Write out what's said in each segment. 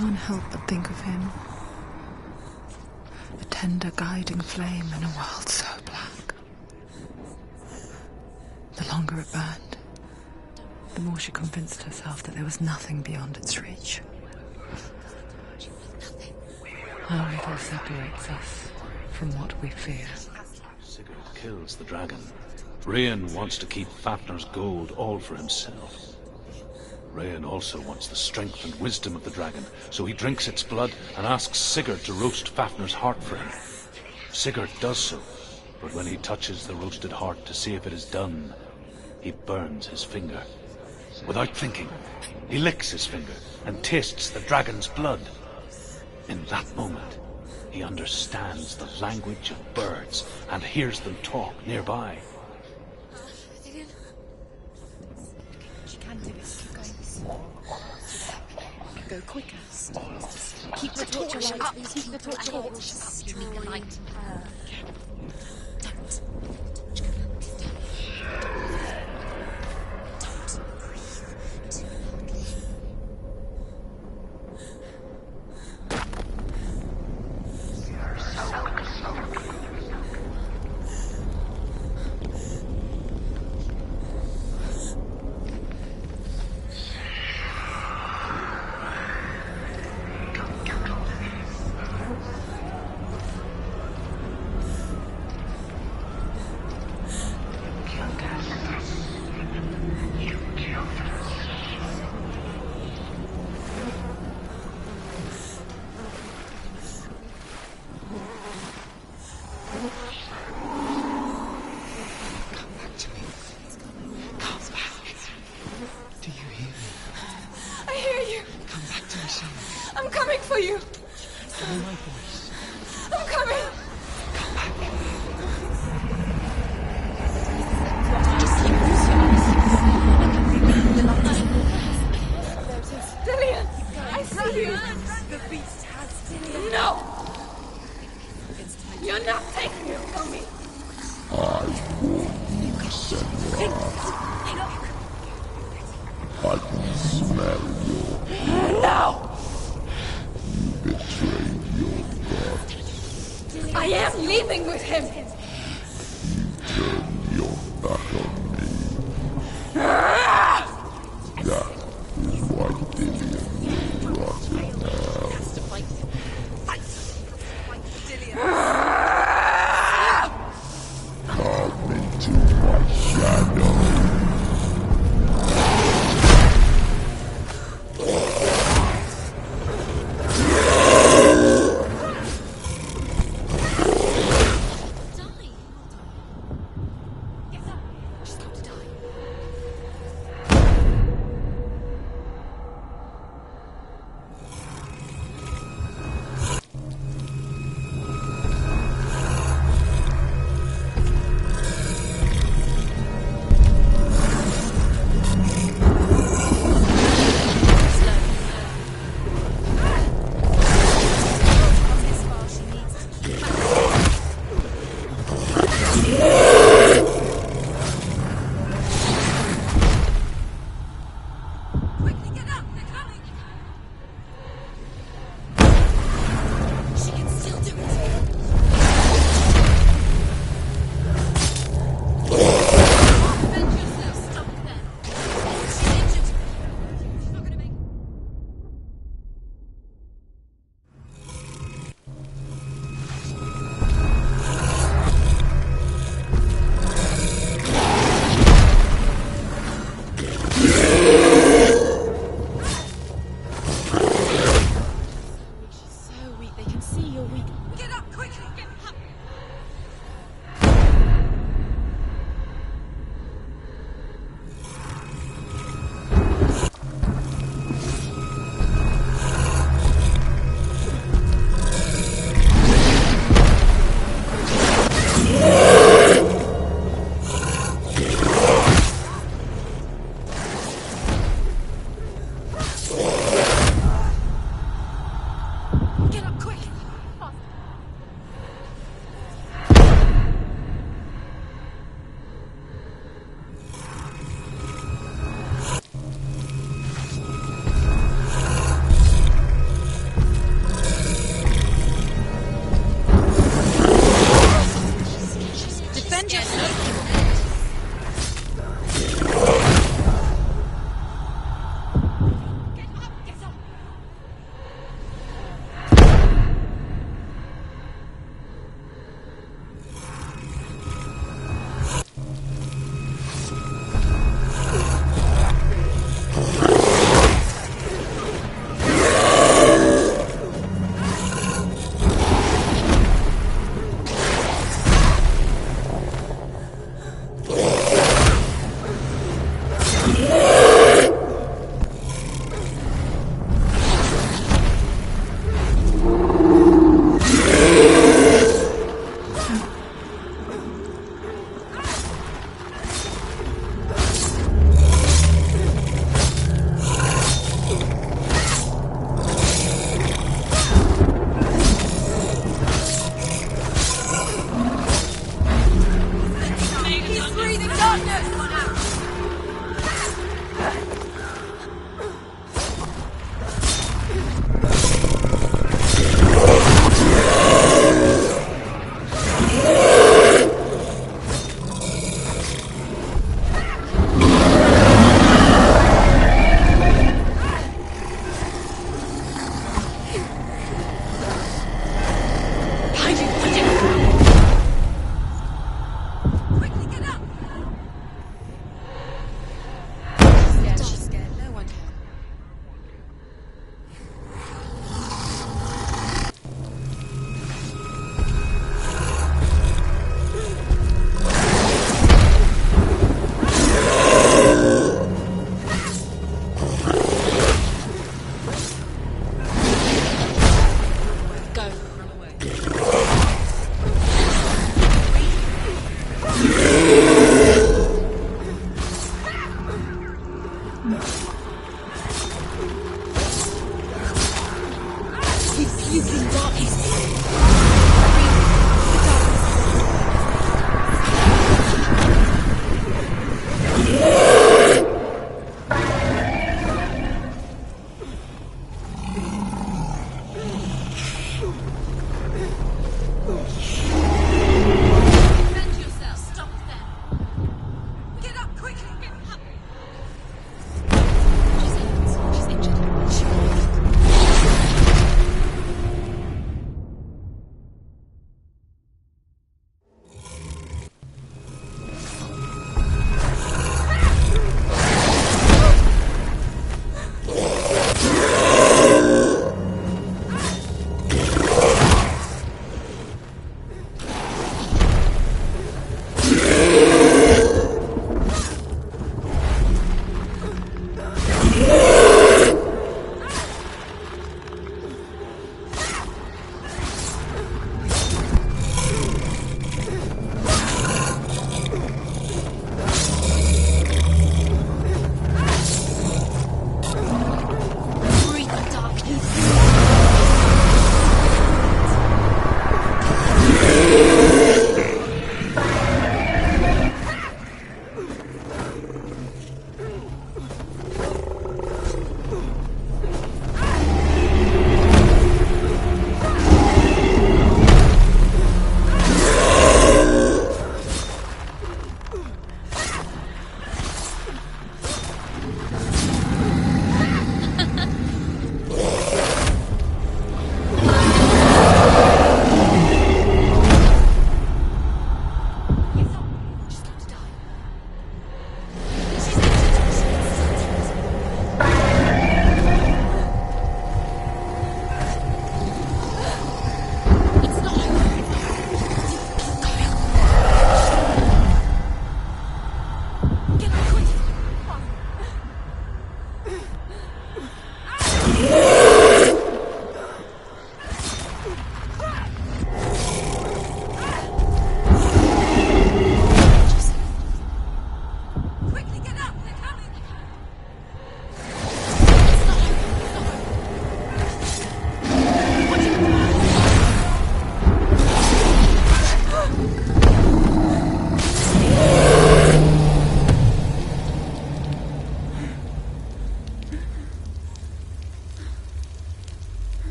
can't help but think of him. A tender guiding flame in a world so black. The longer it burned, the more she convinced herself that there was nothing beyond its reach. How little separates us from what we fear. Sigurd kills the dragon. Rayan wants to keep Fafnir's gold all for himself. Rayan also wants the strength and wisdom of the dragon, so he drinks its blood and asks Sigurd to roast Fafnir's heart for him. Sigurd does so, but when he touches the roasted heart to see if it is done, he burns his finger. Without thinking, he licks his finger and tastes the dragon's blood. In that moment, he understands the language of birds and hears them talk nearby. She can do it. Keep going. Go quicker. Keep the torch up. Keep the torch up. You need the light.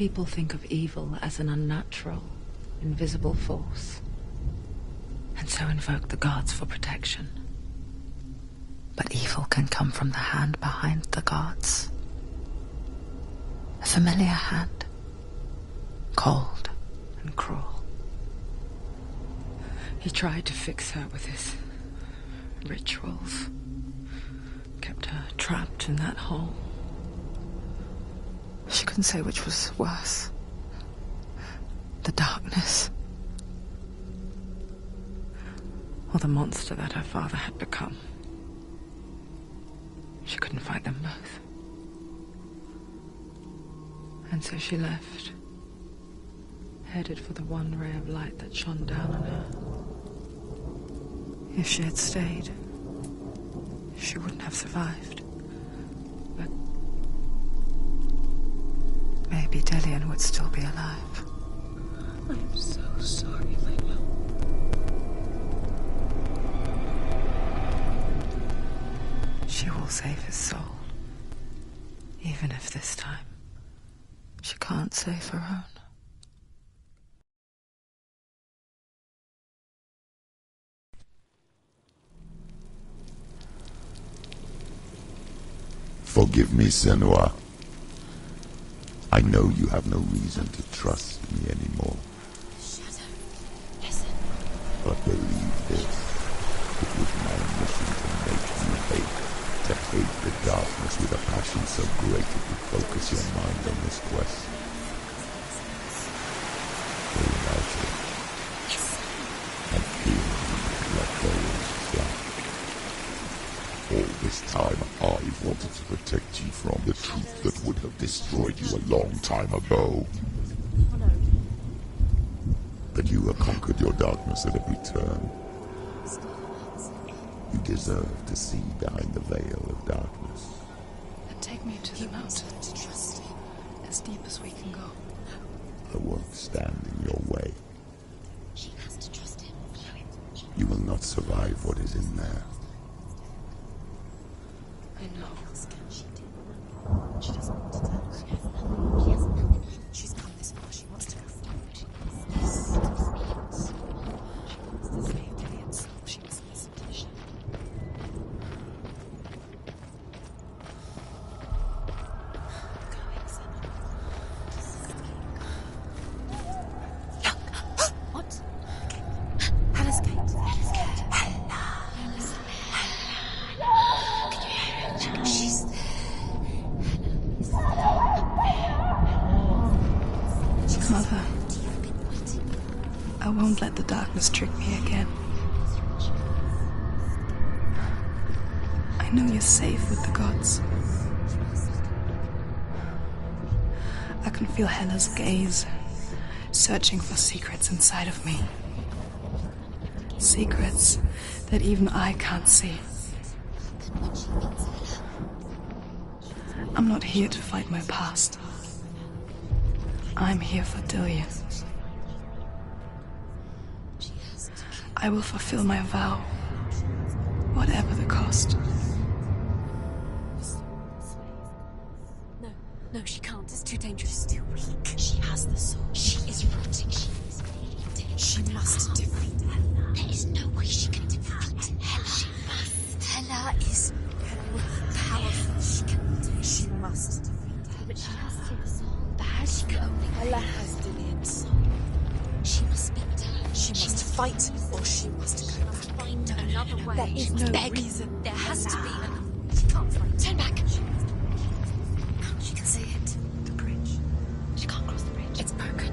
People think of evil as an unnatural, invisible force, and so invoke the gods for protection. But evil can come from the hand behind the gods. A familiar hand, cold and cruel. He tried to fix her with his rituals, kept her trapped in that hole. She couldn't say which was worse. The darkness, or the monster that her father had become. She couldn't fight them both. And so she left, headed for the one ray of light that shone down on her. If she had stayed, she wouldn't have survived. But maybe Delian would still be alive. I'm so sorry, Layla. She will save his soul, even if this time she can't save her own. Forgive me, Senua. I know you have no reason to trust me anymore. Shadow, listen. But believe this, it was my mission to make you hate, to hate the darkness with a passion so great it would focus your mind on this quest. Go about it, and feel you let go of flat. All this time, I wanted to protect you from the truth that would have destroyed you a long time ago. But you have conquered your darkness at every turn. You deserve to see behind the veil of darkness. And take me to the mountain, to trust him, as deep as we can go. I won't stand in your way. She has to trust him. You will not survive what is in there. I know. She doesn't want to tell. She has nothing. She's come this far. She wants to go forward. She wants to save Delian's soul. She must listen to the shadow. Look! What? Hella's gate. Hella's gate. Can you hear it? She's there. Mother, I won't let the darkness trick me again. I know you're safe with the gods. I can feel Hella's gaze, searching for secrets inside of me. Secrets that even I can't see. I'm not here to fight my past. I'm here for Delian. I will fulfill my vow, whatever the cost. No, she can't. It's too dangerous. Too weak. She has the soul. She is rotting. She must defeat Hella. There is no way she can defeat Hella. She must. Hella is powerful. She must defeat Hella. But she has the soul. She can only Hella has Delian's soul. She must speak to her. She must fight, or she must go back. Find another way. There is no reason. There has to be. She can't fight. Turn back. She can see it. The bridge. She can't cross the bridge. It's broken.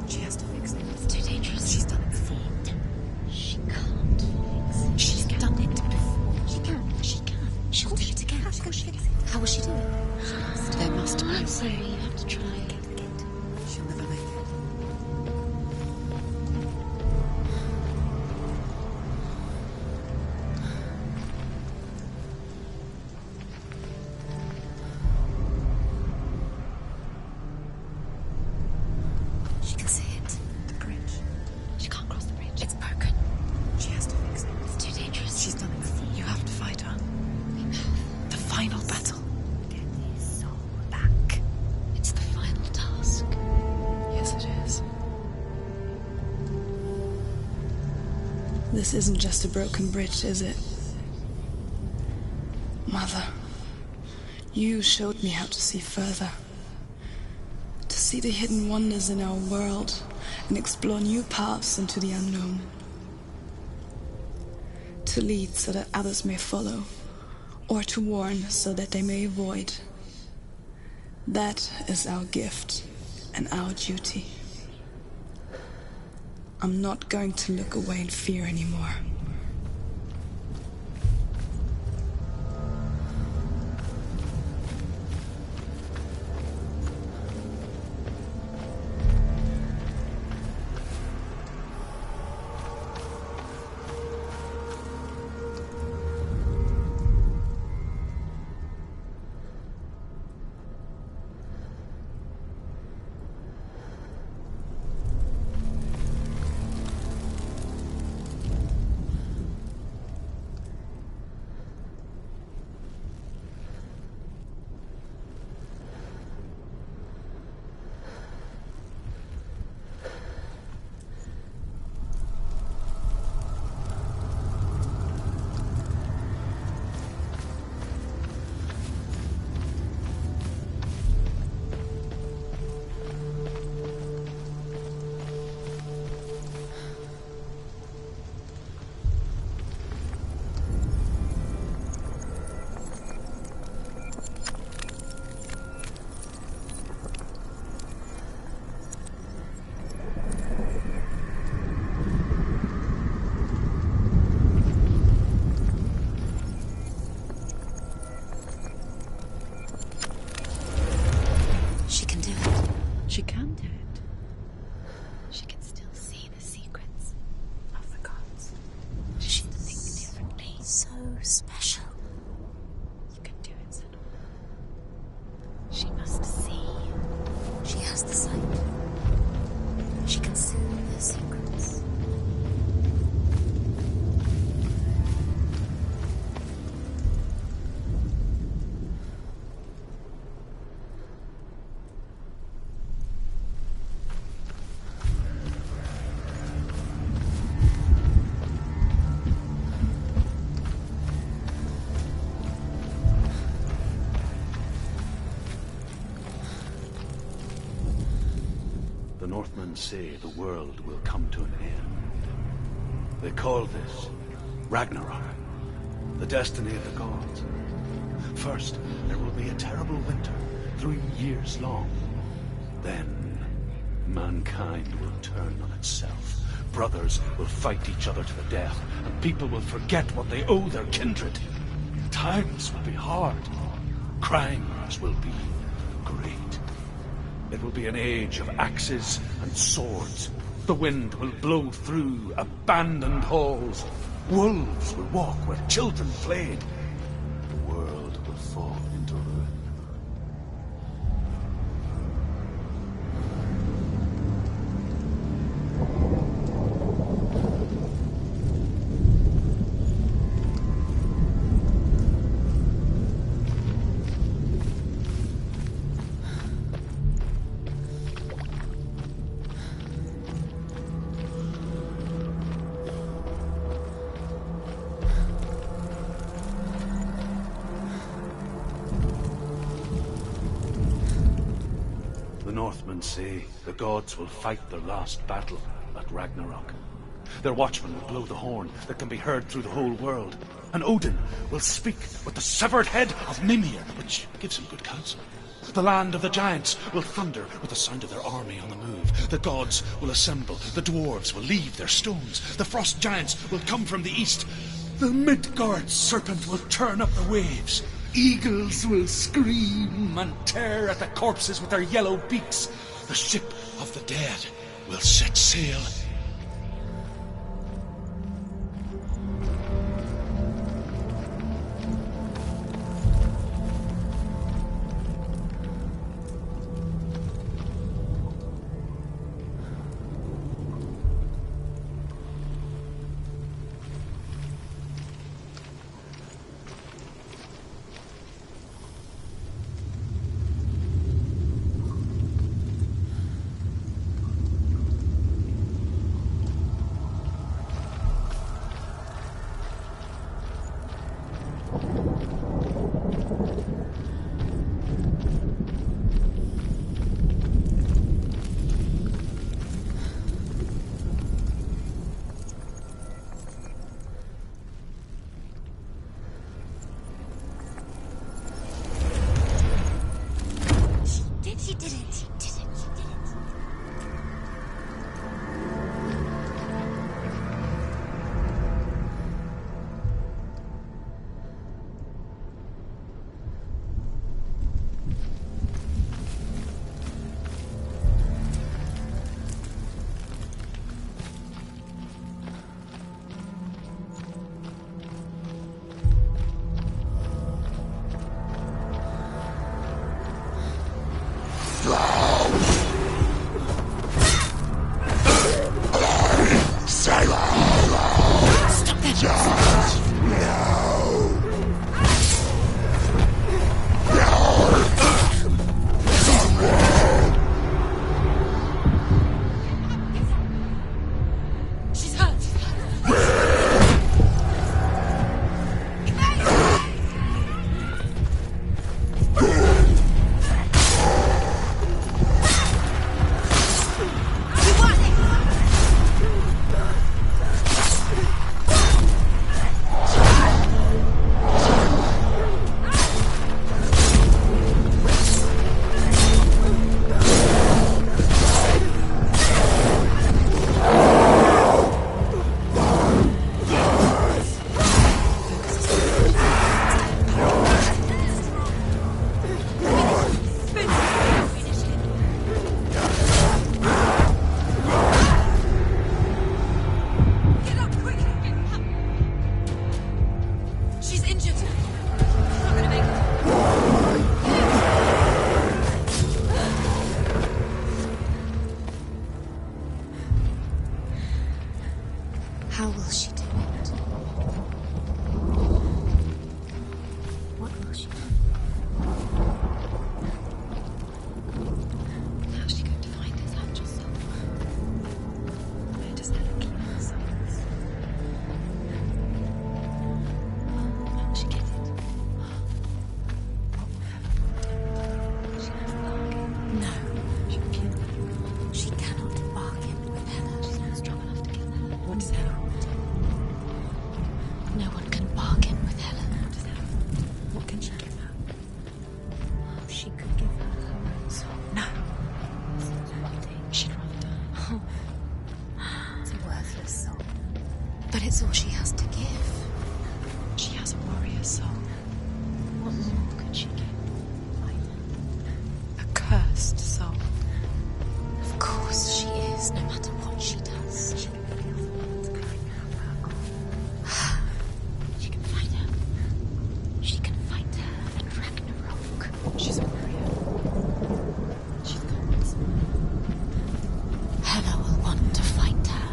She has to fix it. It's too dangerous. She's done it before. She can't fix it. She's done it before. She can. She can. She'll do it again. How can she fix it? How will she do it? She must. There must be. I'm sorry. You have to try. She'll never make it. She can see it. The bridge. She can't cross the bridge. It's broken. She has to fix it. It's too dangerous. She's done it before. You have to fight her. We know. The final battle. Get his soul back. It's the final task. Yes, it is. This isn't just a broken bridge, is it? Mother, you showed me how to see further. To see the hidden wonders in our world and explore new paths into the unknown. To lead so that others may follow, or to warn so that they may avoid. That is our gift and our duty. I'm not going to look away in fear anymore. She can do it. She can still see the secrets of the gods. She can think differently. So special. You can do it, Senna. She must see. She has the sight. She can see their secrets. The Northmen say the world will come to an end. They call this Ragnarok, the destiny of the gods. First, there will be a terrible winter, 3 years long. Then, mankind will turn on itself. Brothers will fight each other to the death, and people will forget what they owe their kindred. Times will be hard. Crimes will be great. It will be an age of axes and swords. The wind will blow through abandoned halls. Wolves will walk where children played. The world will fall into ruin. The Northmen say the gods will fight their last battle at Ragnarok. Their watchmen will blow the horn that can be heard through the whole world. And Odin will speak with the severed head of Mimir, which gives him good counsel. The land of the giants will thunder with the sound of their army on the move. The gods will assemble. The dwarves will leave their stones. The frost giants will come from the east. The Midgard serpent will turn up the waves. Eagles will scream and tear at the corpses with their yellow beaks. The ship of the dead will set sail. How will she do it? What will she do? How's she going to find his angel soul? Where does Helen keep her souls? How will she get it? What will Helen do? She'll have to bargain. No. She'll kill her. She cannot bargain with Helen. She's not strong enough to kill Helen. What does Helen want? No one can bargain with Helen. What does Helen want? What can she give her? She could give her her own soul. No. She'd rather die. It's a worthless soul. But it's all she has to give. She has a warrior soul. What more could she give? A cursed soul. Of course she is, no matter what she does. She can feel the world going out her arm. She can fight her. She can fight her and Ragnarok. She's a warrior. She's got this. Hela will want to fight her.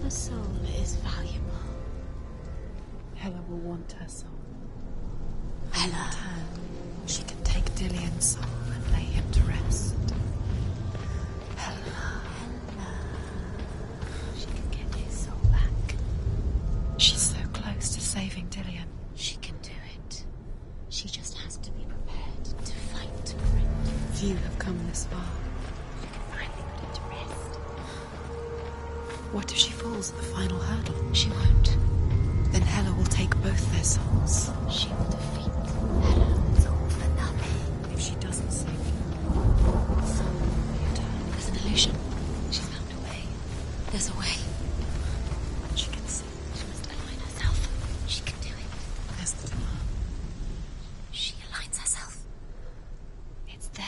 The soul is valuable. Hela will want her soul. Hela. She can take Dillion's soul and lay him to rest. Hela. She can get his soul back. She's so close to saving Dillion. She can do it. She just has to be prepared to fight for it. Few have come this far. She can finally put it to rest. What if she falls at the final hurdle? She won't. Then Hela will take both their souls. She will defeat Hela. It's all for nothing. If she doesn't save him, Soul will return. There's an illusion. She's found a way. There's a way. she can see. She must align herself. She can do it. There's the door. She aligns herself. It's there.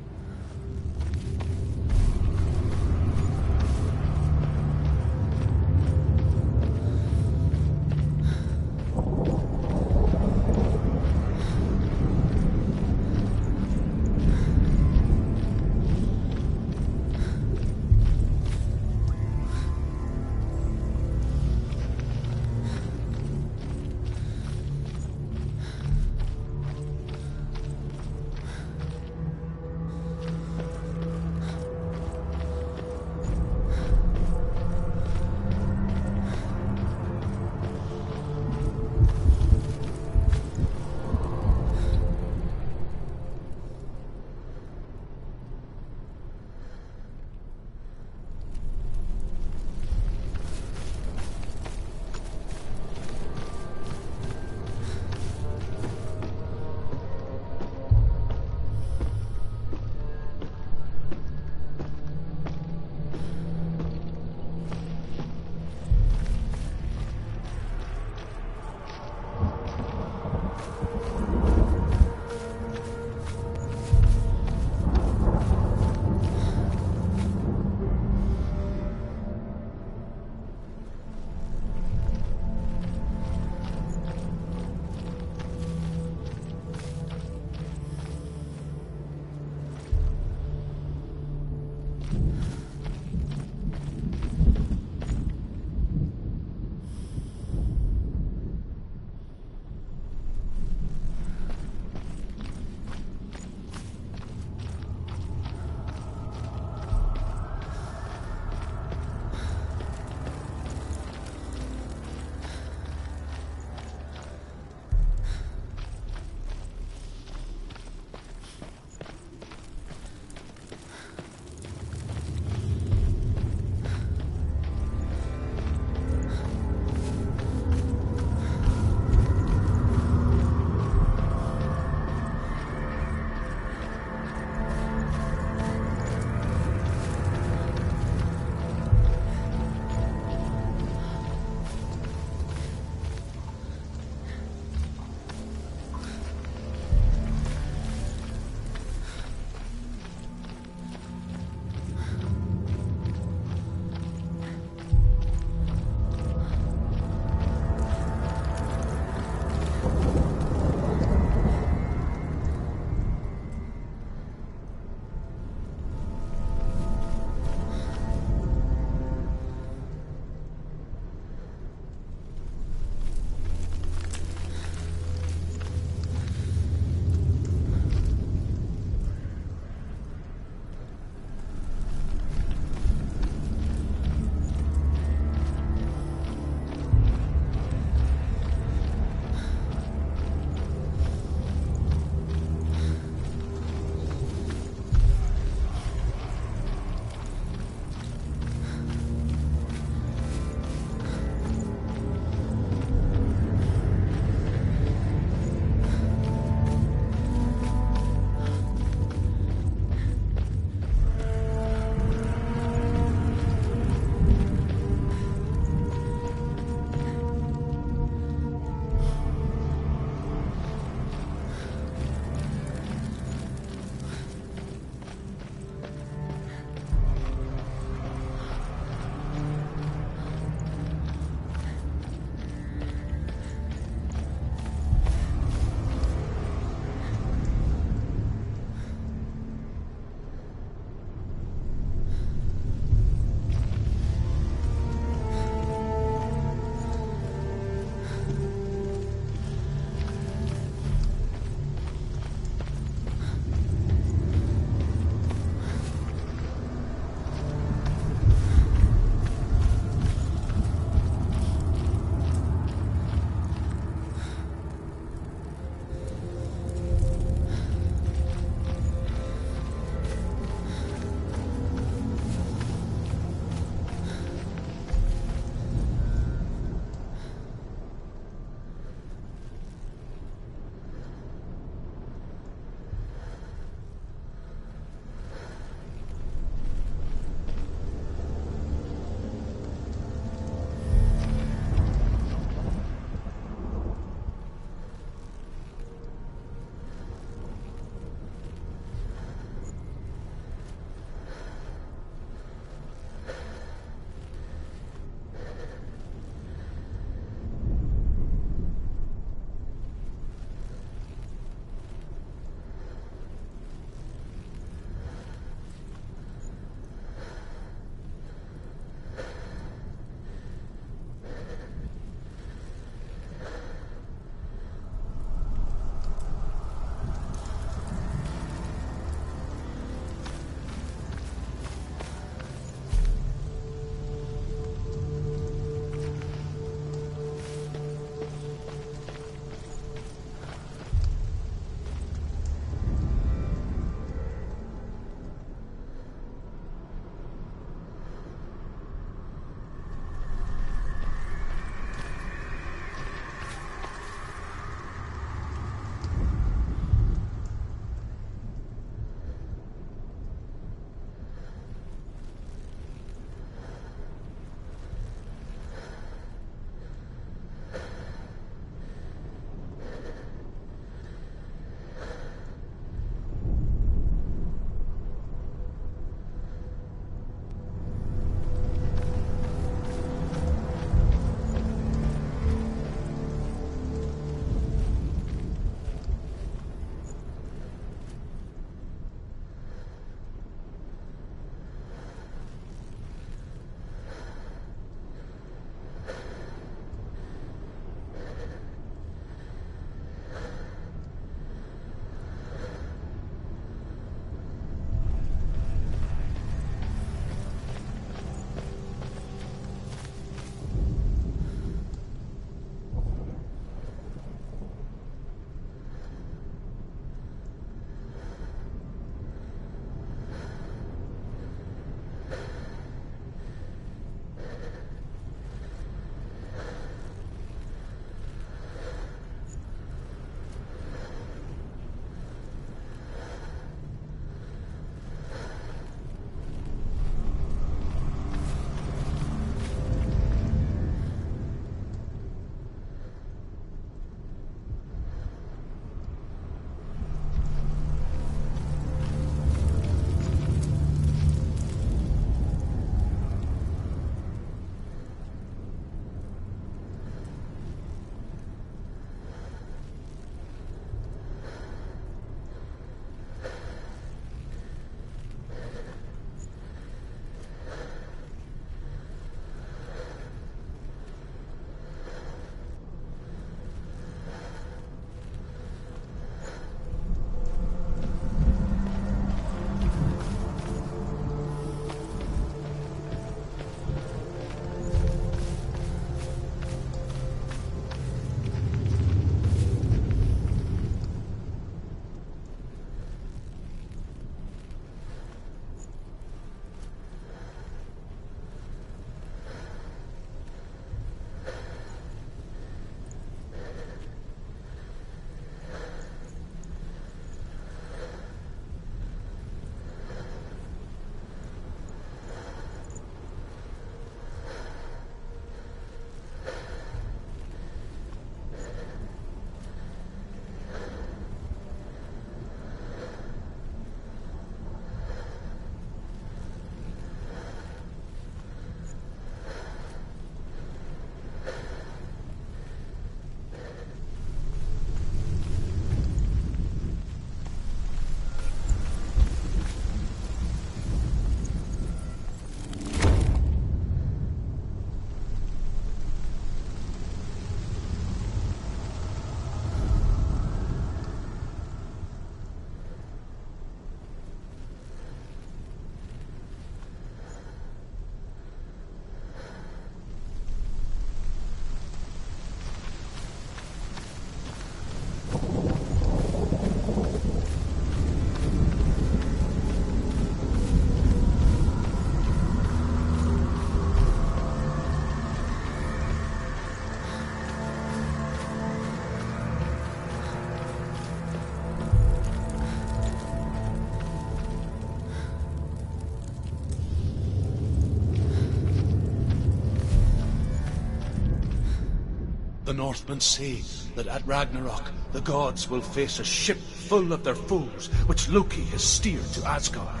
The Northmen say that at Ragnarok, the gods will face a ship full of their foes, which Loki has steered to Asgard.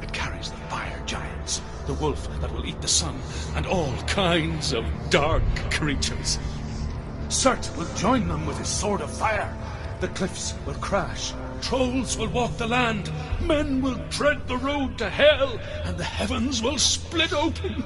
It carries the fire giants, the wolf that will eat the sun, and all kinds of dark creatures. Surt will join them with his sword of fire. The cliffs will crash, trolls will walk the land, men will tread the road to hell, and the heavens will split open.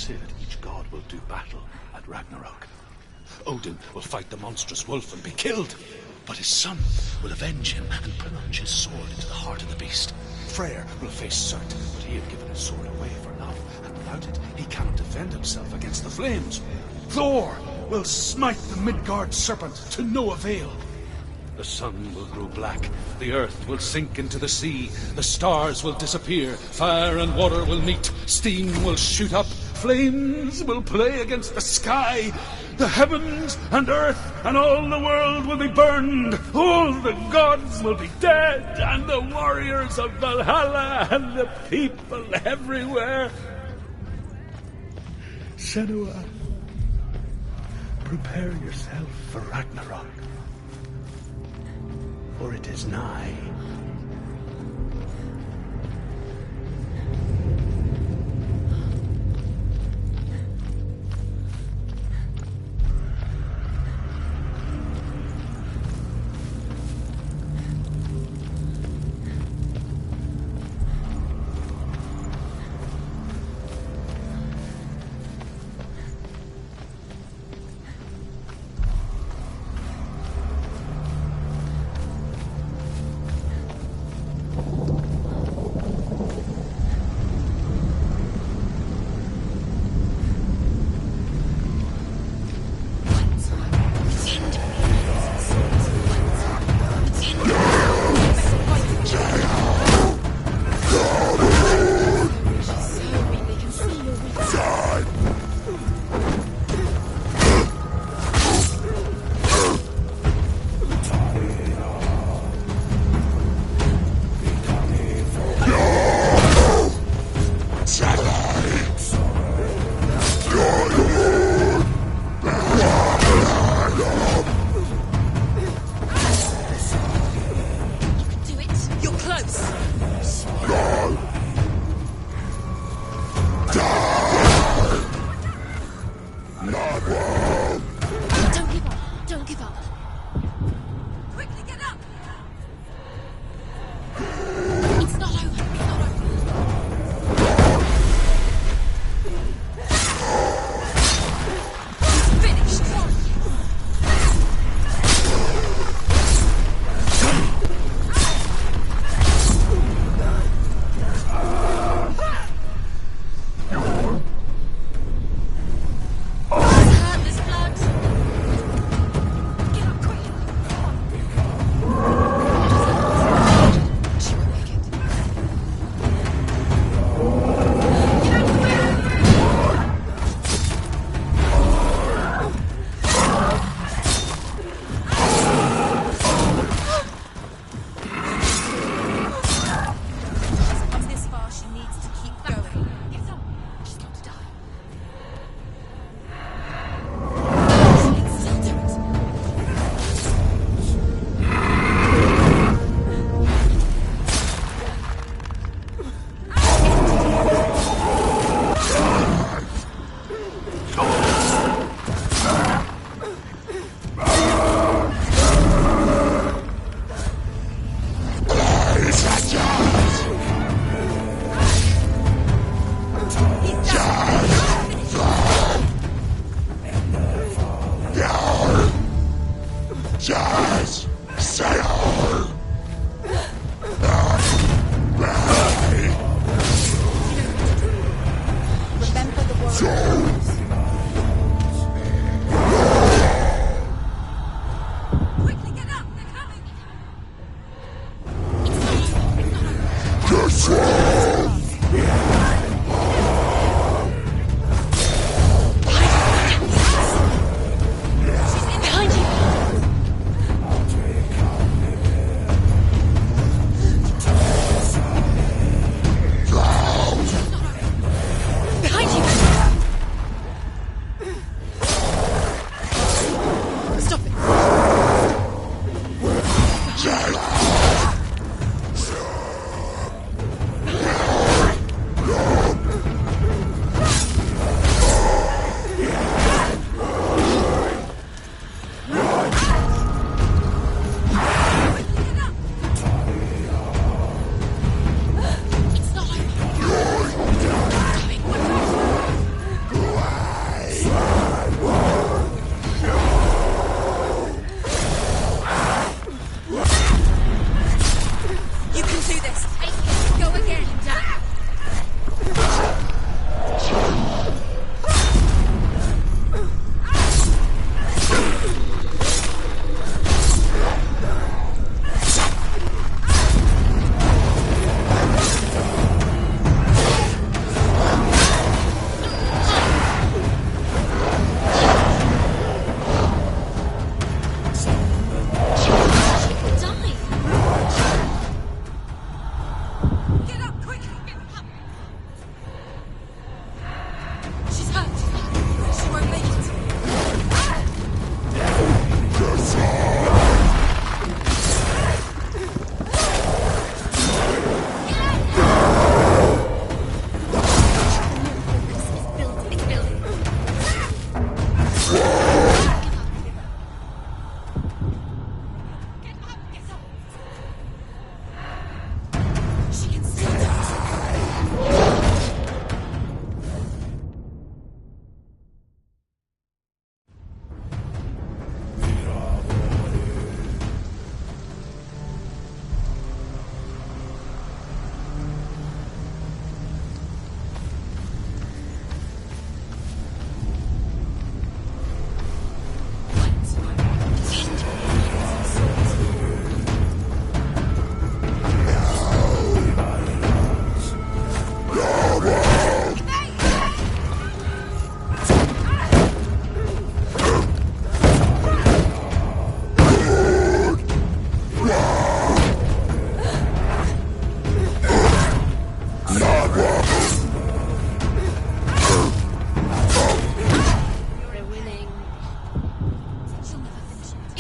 say that each god will do battle at Ragnarok. Odin will fight the monstrous wolf and be killed, but his son will avenge him and plunge his sword into the heart of the beast. Freyr will face Surt, but he had given his sword away for love, and without it he cannot defend himself against the flames. Thor will smite the Midgard serpent to no avail. The sun will grow black, the earth will sink into the sea, the stars will disappear, fire and water will meet, steam will shoot up, flames will play against the sky, the heavens and earth and all the world will be burned, all the gods will be dead, and the warriors of Valhalla and the people everywhere. Senua, prepare yourself for Ragnarok, for it is nigh.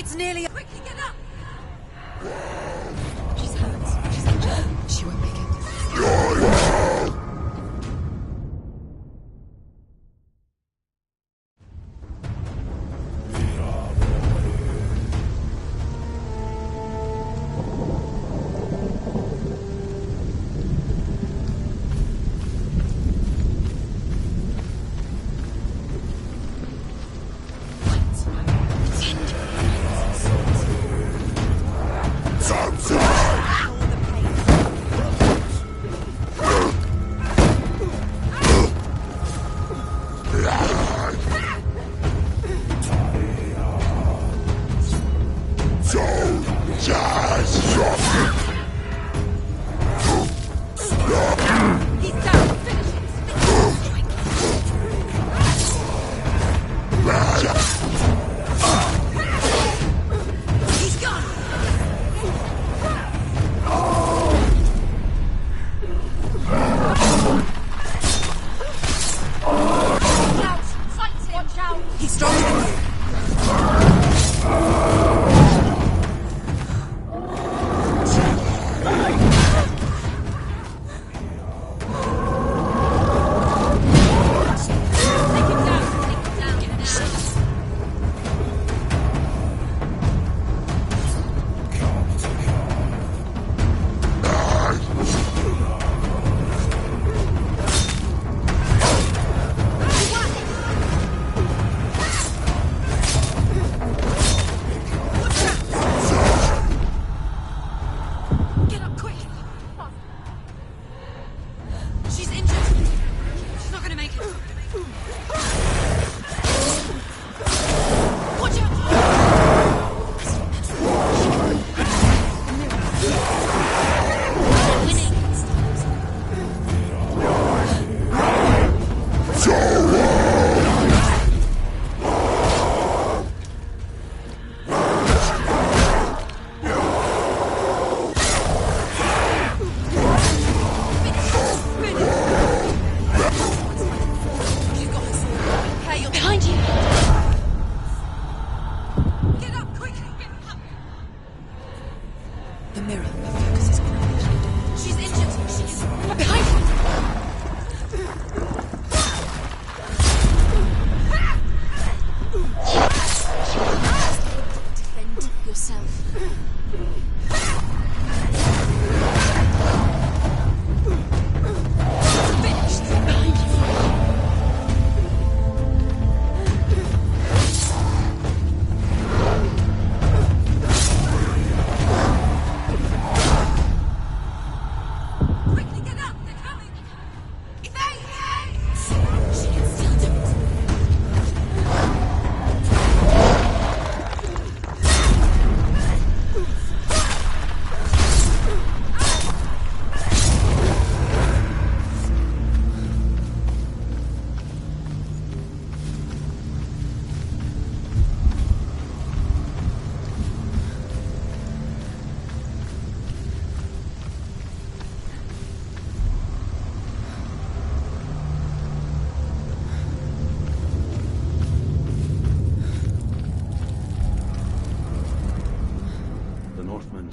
It's nearly... Quickly, get up! She's hurt. She's injured. She won't make it.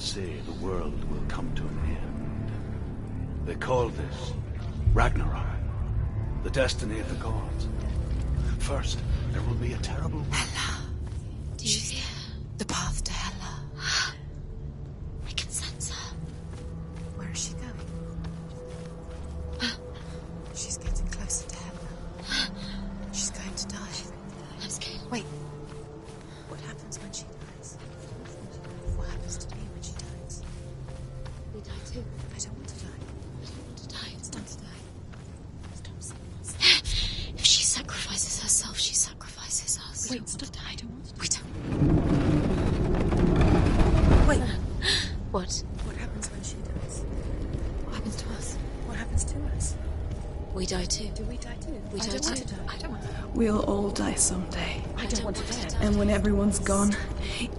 Say the world will come to an end. They call this Ragnarok, the destiny of the gods. First, there will be a terrible... Hela. Do you hear? The path to Hela. I can sense her. Where is she going? She's getting closer to Hela. She's going to die. I'm scared. Wait. What happens when she dies? What happens to me when she dies? We die too. I don't want to die. I don't want to die. It's not to die. Stop saying us. If she sacrifices herself, she sacrifices us. Wait, stop. I don't want to die. We don't. Wait. What? What happens when she dies? What happens to us? What happens to us? We die too. Do we die too? We die too. I don't want to die. We'll all die someday. I don't want to die. And when everyone's gone,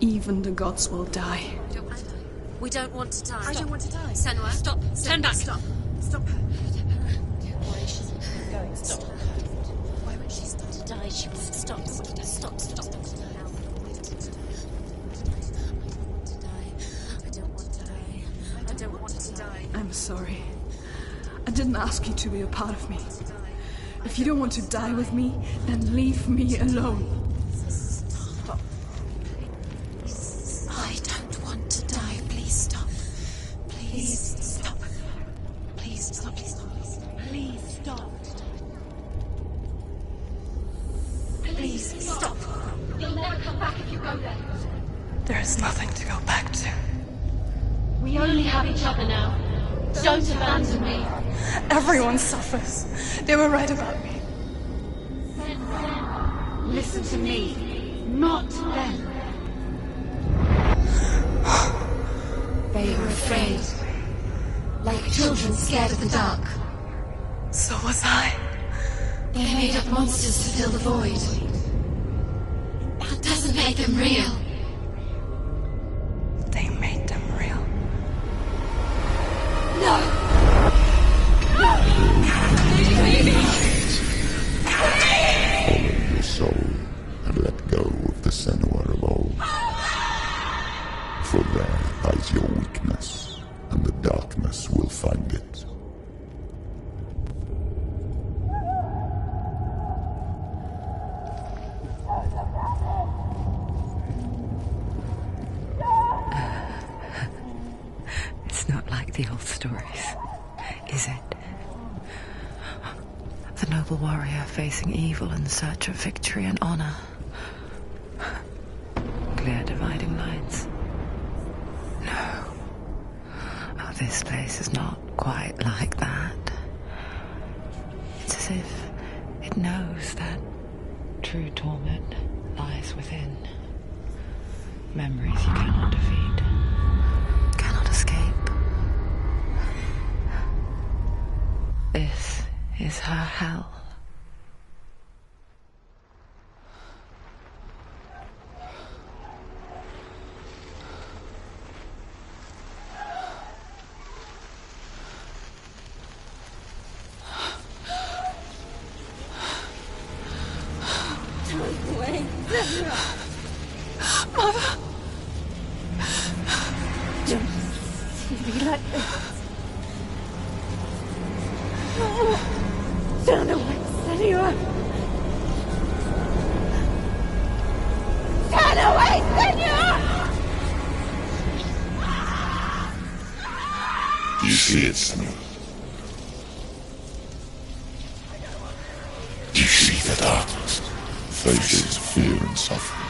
even the gods will die. I don't want to die. We don't want to die. I don't want to die. Senua, stop. Turn back. Stop. Stop her. Why is she going? Stop. Why won't she stop to die? She wants to stop. Stop. I'm sorry. I didn't ask you to be a part of me. If you don't want to die with me, then leave me alone. Stop. I don't want to die. Please stop. Please stop. Please stop. Please stop. Please stop. Please stop. You'll never come back if you go there. There is nothing to go back to. We only have each other now. Don't abandon me. Everyone suffers. They were right about me. Listen to me, not them. They were afraid. Like children scared of the dark. So was I. They made up monsters to fill the void. That doesn't make them real. They made them real. No! Follow your soul and let go of the Senua of old. For there lies your weakness, and the darkness will find it. It's not like the old stories, is it? The noble warrior facing evil in search of victory and honor. Clear dividing lines. No. Oh, this place is not quite like that. It's as if it knows that true torment lies within. Memories you cannot defeat, cannot escape. This is her hell. Mother! Don't see me like this. Turn away, Senua! Turn away, Senua! Do you see it, Senua? Do you see the darkness? Faces of fear and suffering.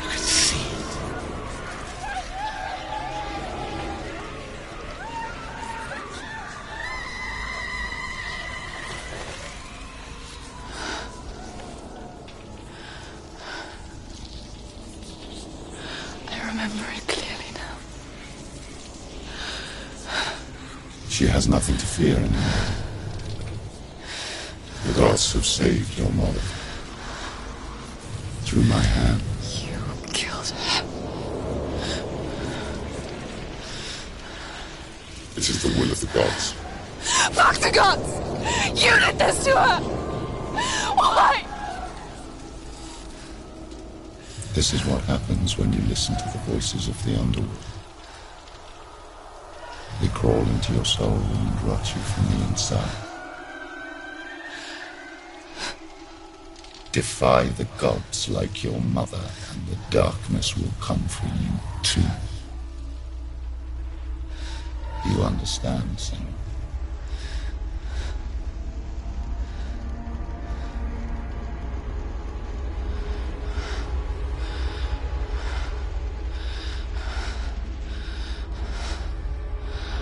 You can see it. I remember it clearly now. She has nothing to fear anymore. The gods have saved your mother. Through my hand. You killed her. It is the will of the gods. Fuck the gods! You did this to her! Why? This is what happens when you listen to the voices of the underworld. They crawl into your soul and rot you from the inside. Defy the gods like your mother, and the darkness will come for you too. You understand, Senua?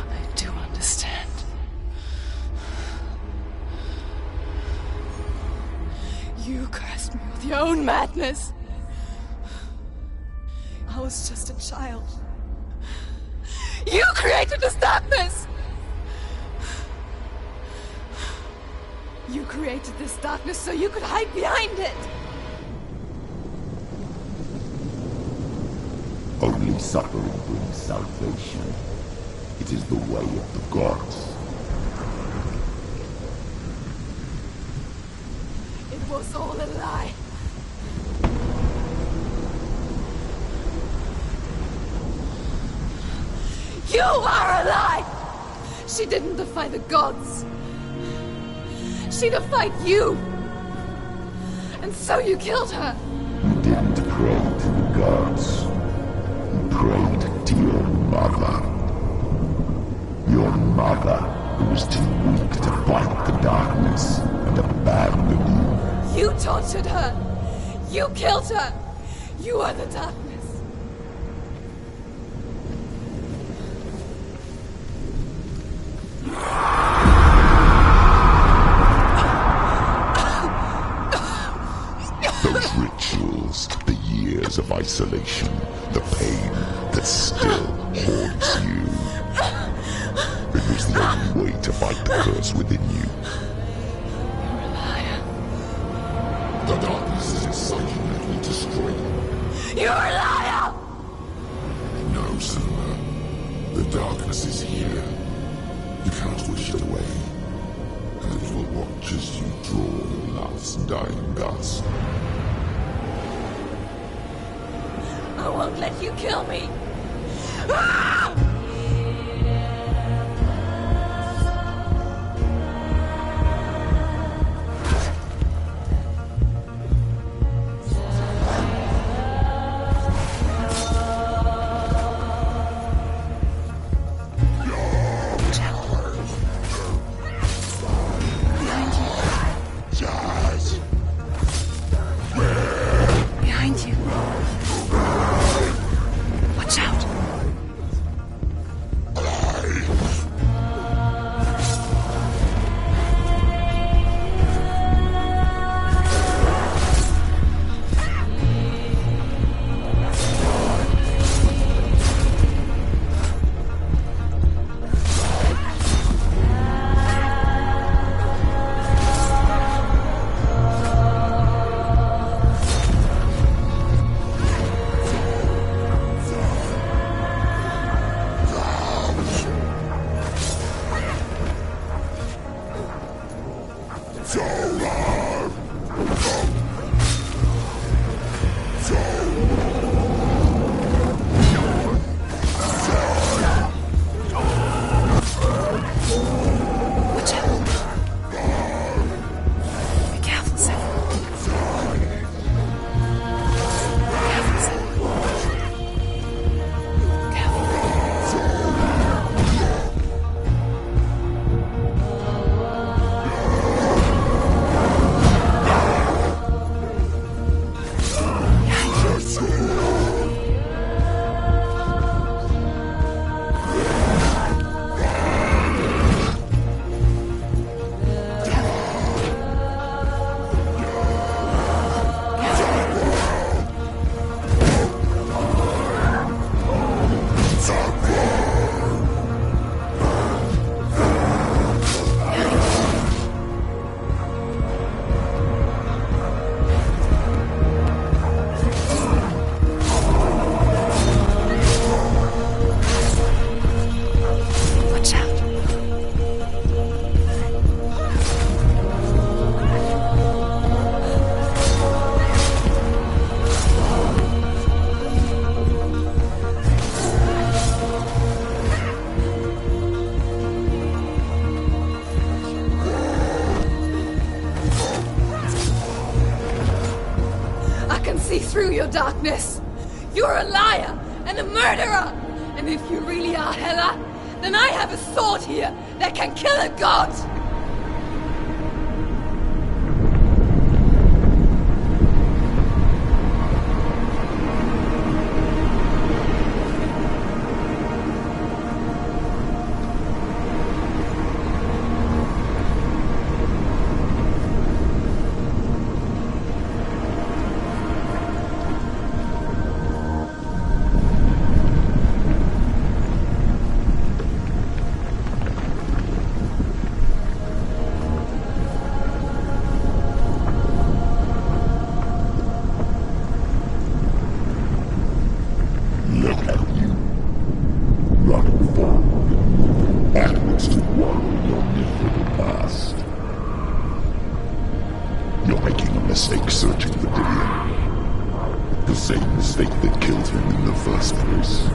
I do understand. You cursed me with your own madness. I was just a child. You created this darkness! You created this darkness so you could hide behind it! Only suffering brings salvation. It is the way of the gods. It was all a lie. You are a She didn't defy the gods. She defied you. And so you killed her. You didn't pray to the gods. You prayed to your mother. Your mother, who was too weak to fight the darkness and abandoned you. You tortured her. You killed her. You are the darkness. Those rituals, the years of isolation, the pain that still haunts you. It was the only way to fight the curse within you. You're a liar. The darkness is exciting that will destroy you. You're a liar! No, Silver. The darkness is here. You cannot wish it away. And it will watch as you draw the last dying gasp. I won't let you kill me. Ah! Behind you. Watch out. Watch out. Be careful, Sam. Careful, Sam. Careful. Watch out. I can see through your darkness. You're a liar and a murderer. And if you really are Hela, then I have a sword here that can kill a god. Look at you. Running forward. Backwards to one your miserable past. You're making a mistake searching for Dillion. The same mistake that killed him in the first place.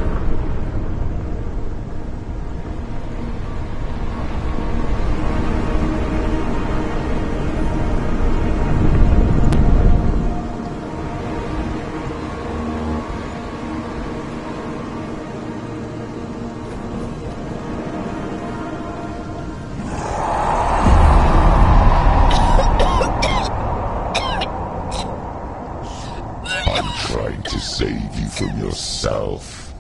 you from yourself.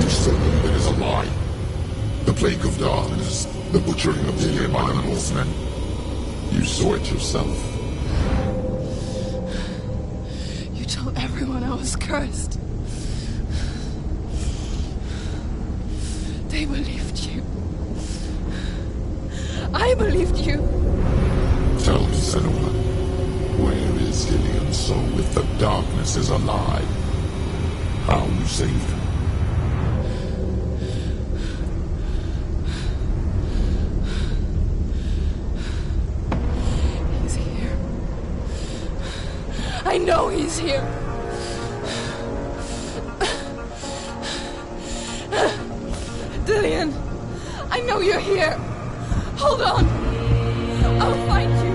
You said that it is a lie. The plague of darkness, the butchering of Dillian by the Northmen. You saw it yourself. You told everyone I was cursed. They believed you. I believed you. Tell me, Senua, where is Dillian's soul if the darkness is alive? How you saved her? He's here. I know he's here. Dillian, I know you're here. Hold on. I'll find you.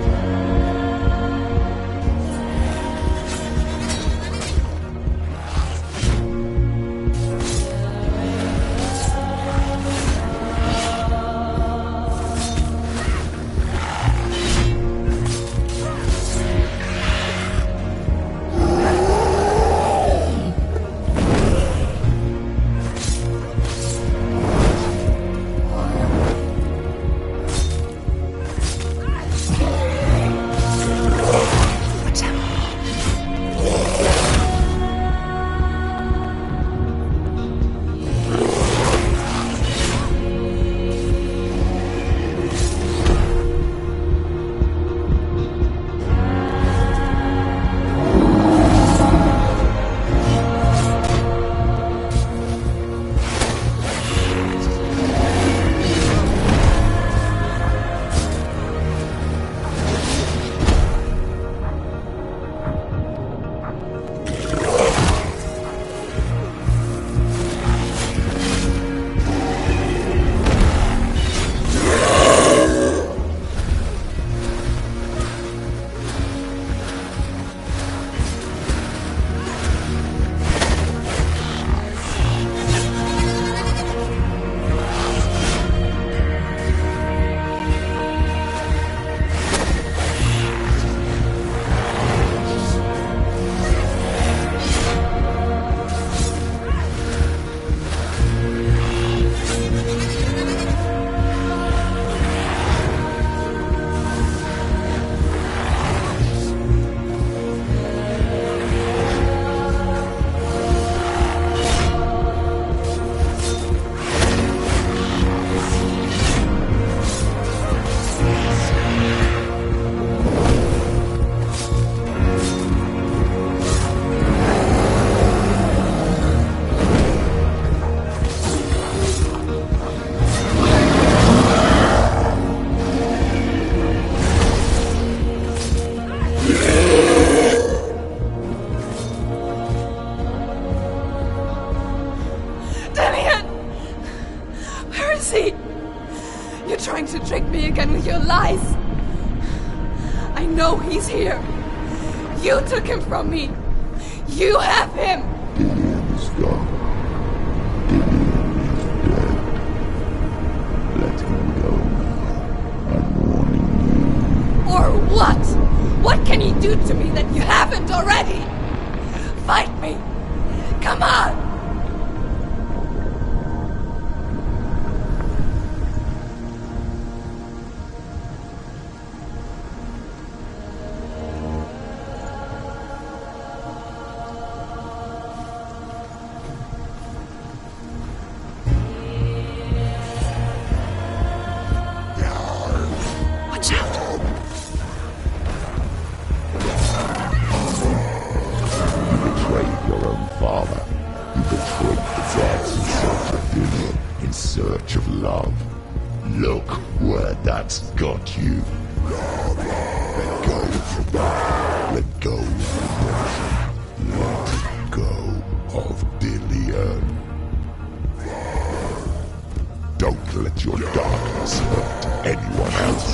You're trying to trick me again with your lies. I know he's here. You took him from me. You have him. Dillian is gone. Dillian is dead. Let him go. I'm warning you. Or what? What can he do to me that you haven't already? Fight me. Come on. Look where that's got you. Let go of the body. Let go of the emotion. Let go of Dillian. Don't let your darkness hurt anyone else.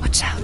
Watch out.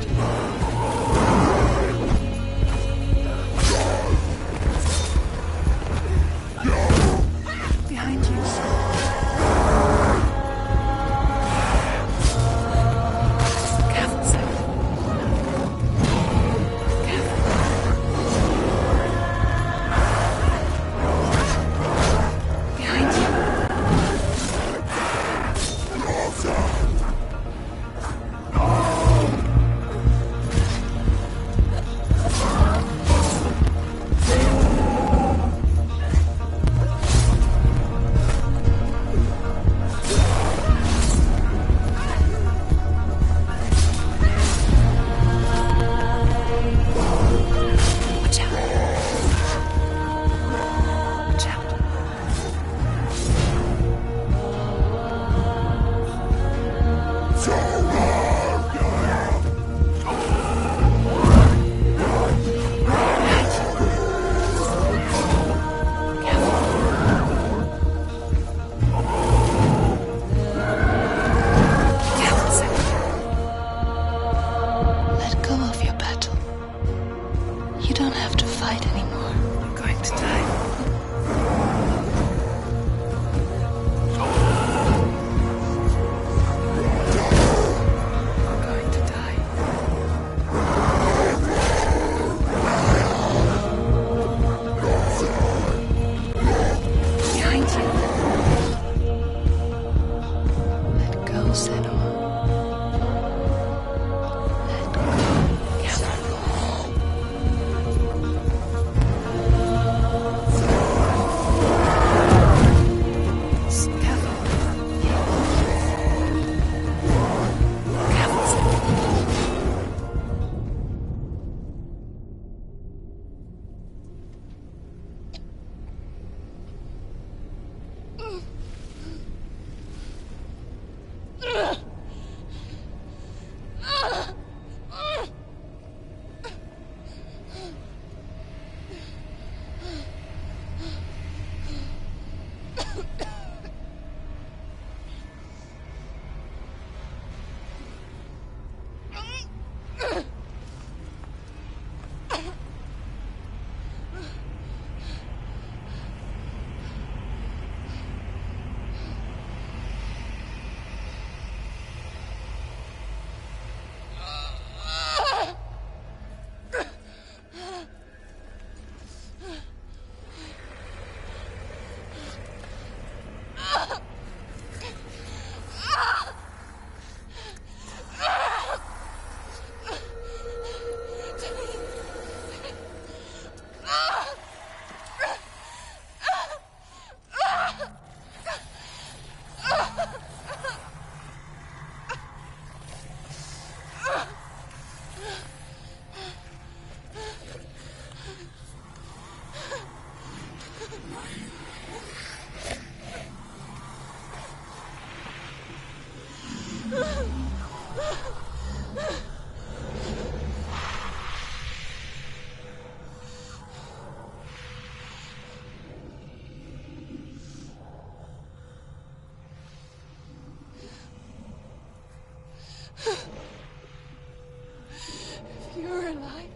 You're alive.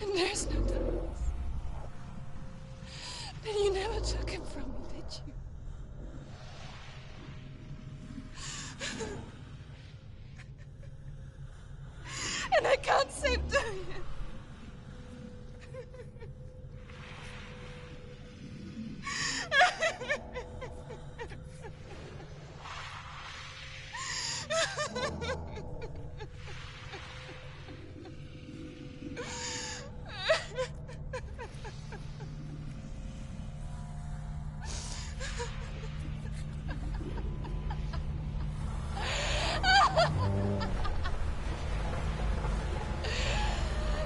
And there's no Thomas. Then you never took him from me, did you? And I can't save Dorian.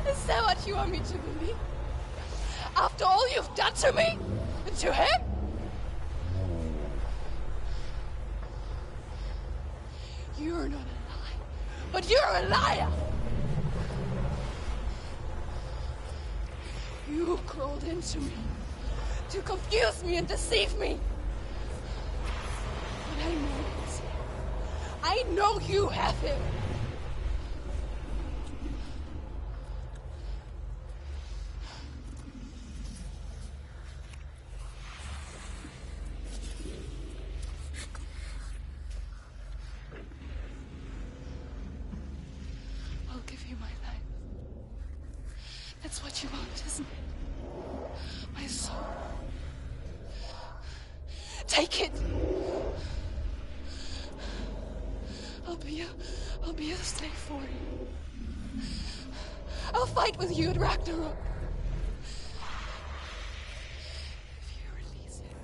Is that what you want me to believe? After all you've done to me? And to him? You're not a liar, but you're a liar! You crawled into me to confuse me and deceive me. But I know it. I know you have him. I'll give you my life. That's what you want, isn't it? My soul. Take it. I'll be a slave for you. I'll fight with you at Ragnarok. If you release it.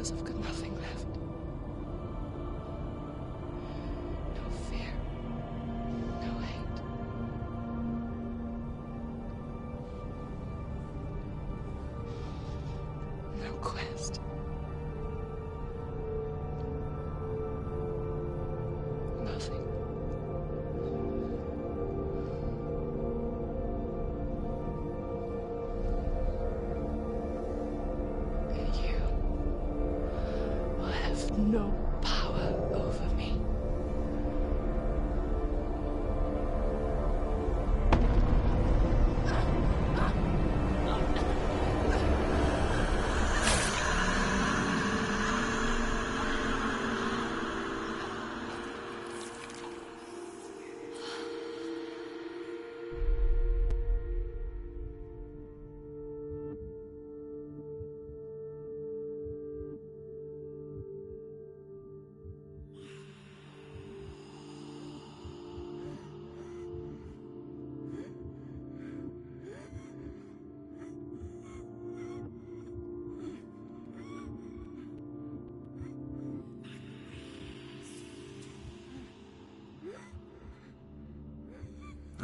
I've got nothing left. No fear. No hate. No quest. Nothing. No power over me.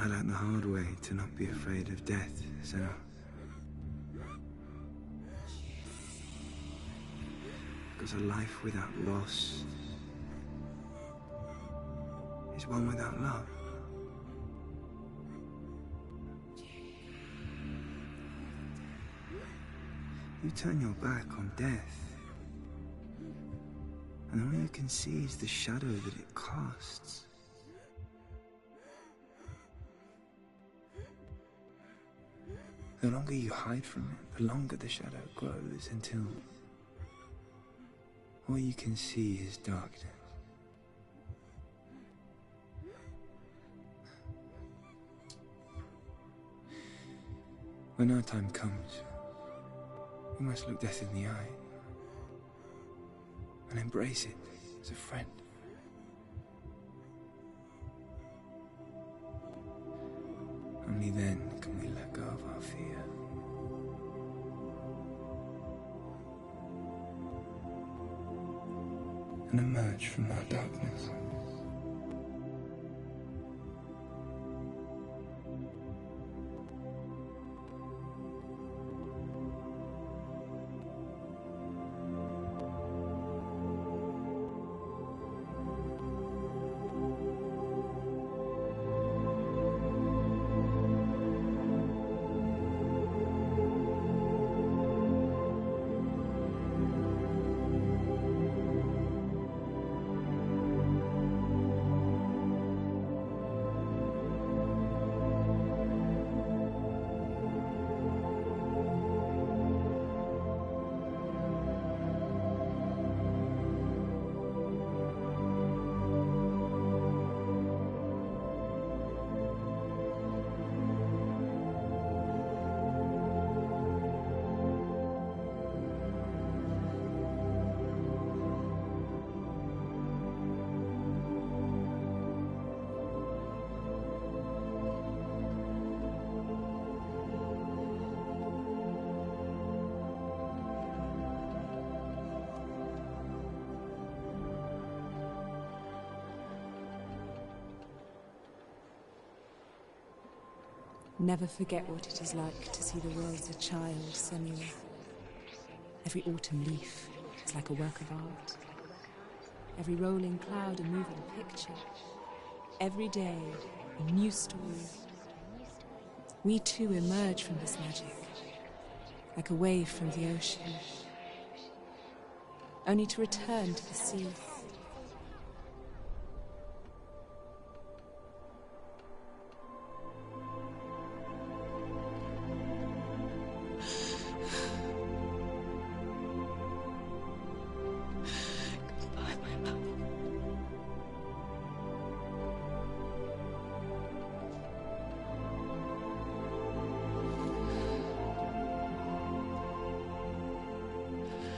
I learned the hard way to not be afraid of death, Senna. Because a life without loss is one without love. You turn your back on death, and all you can see is the shadow that it casts. The longer you hide from it, the longer the shadow grows until all you can see is darkness. When our time comes, we must look death in the eye and embrace it as a friend. Only then can we let go of our fear. And emerge from our darkness. Never forget what it is like to see the world as a child, Samuel. Every autumn leaf is like a work of art. Every rolling cloud a moving picture. Every day a new story. We too emerge from this magic, like a wave from the ocean, only to return to the sea.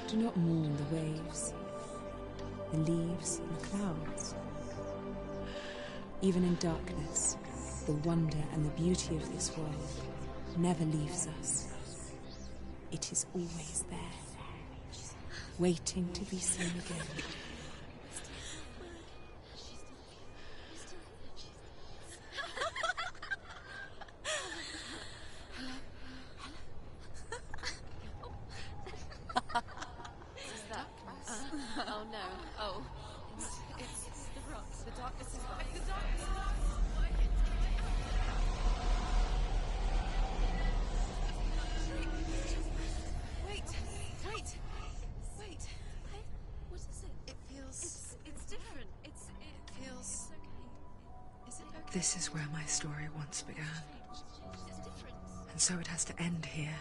Do not mourn the waves, the leaves and the clouds. Even in darkness, the wonder and the beauty of this world never leaves us. It is always there, waiting to be seen again. Oh no. Oh. It's the rocks. The darkness is like the darkness. Wait. What is it? It feels. It's different. It feels. Okay. Is it okay? This is where my story once began. It's different. And so it has to end here,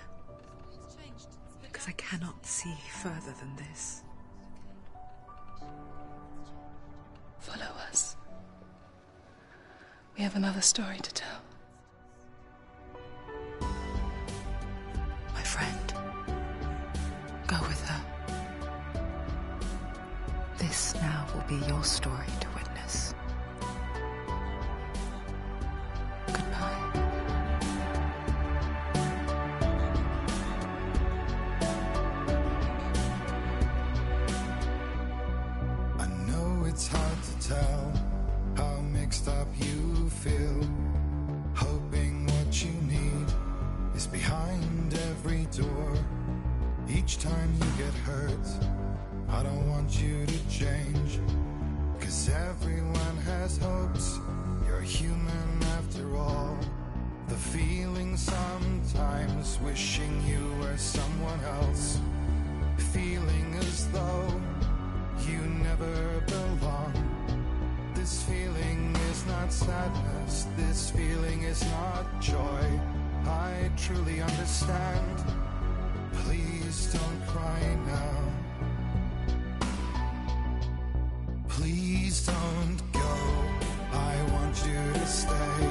It's changed. because I cannot see further than this. Follow us. We have another story to tell. My friend, go with her. This now will be your story to witness. Goodbye. I know it's hard to tell how mixed up you feel, hoping what you need is behind every door. Each time you get hurt, I don't want you to change, 'cause everyone has hopes. You're human after all. The feeling sometimes wishing you were someone else, feeling as though you never belong. This feeling is not sadness, this feeling is not joy. I truly understand. Please don't cry now. Please don't go. I want you to stay.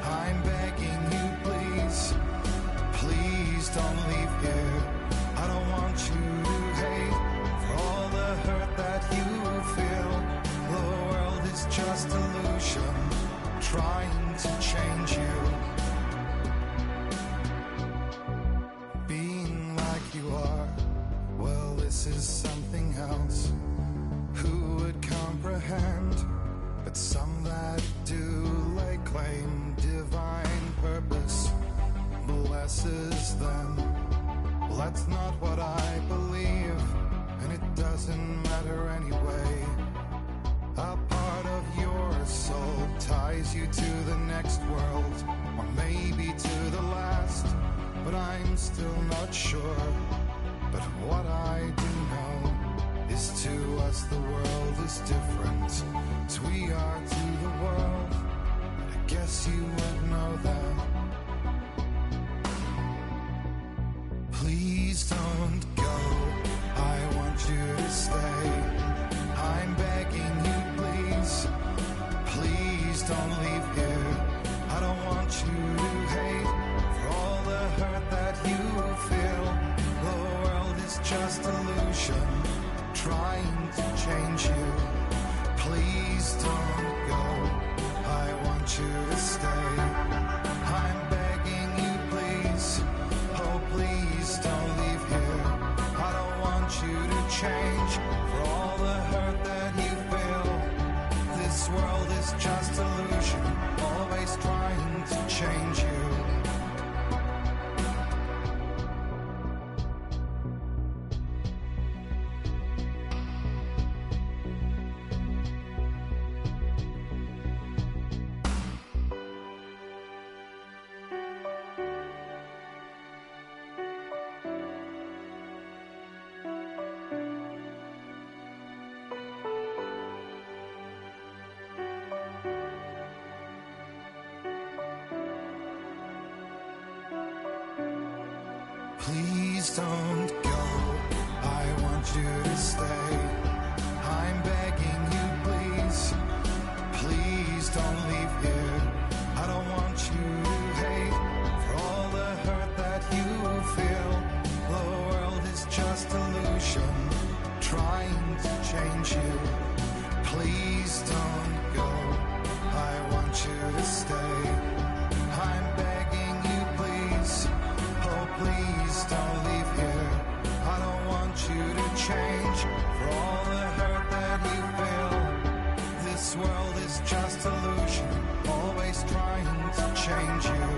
I'm begging you, please. Please don't leave here. I don't want you to hate for all the hurt that you feel. The world is just illusion, trying to change you. Being like you are, well, this is something else. Who would comprehend? But some that do lay claim divine purpose blesses them. Well, that's not what I believe, and it doesn't matter anyway. A part of your soul ties you to the next world, or maybe to the last, but I'm still not sure. But what I do know is to us the world is different as we are to the world. I guess you would know that. Please don't go. I want you to stay. I'm begging you, please. Please don't leave here. I don't want you to hate for all the hurt that you feel. The world is just illusion, trying to change you. Please don't go. I want you to stay. I'm begging you, please. Oh, please don't leave here. I don't want you to change for all the hurt that you feel. This world is just illusion, always trying to change you. Please don't go. I want you to stay. I'm begging you, please. Please don't leave here. I don't want you to hate for all the hurt that you feel. The world is just illusion, trying to change you. Please don't go. I want you to stay. I'm begging you, please. Oh, please don't leave here. I don't want you to change for all the hurt that you feel. This world is just illusion, always trying to change you.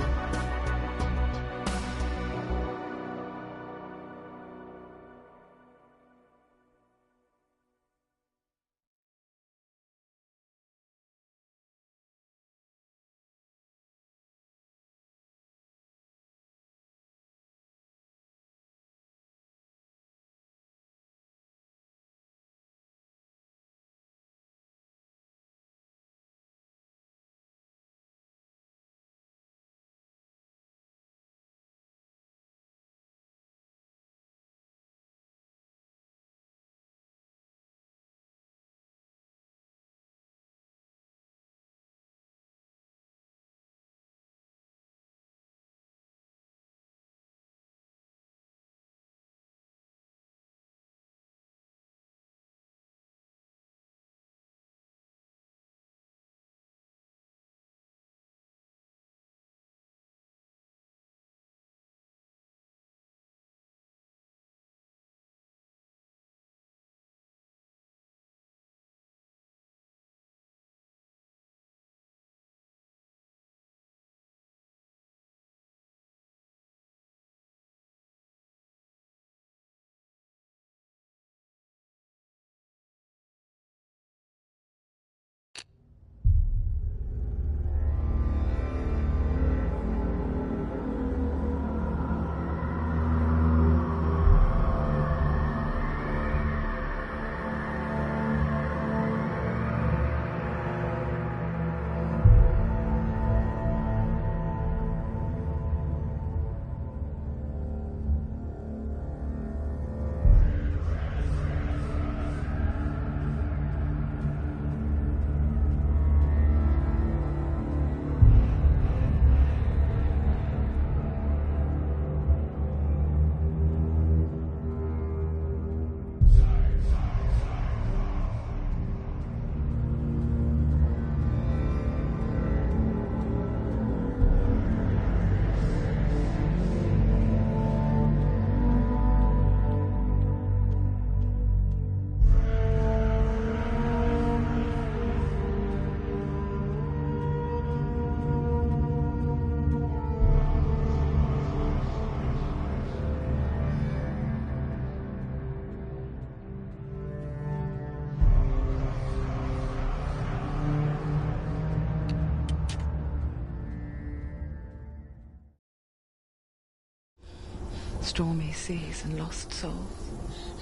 stormy seas and lost souls.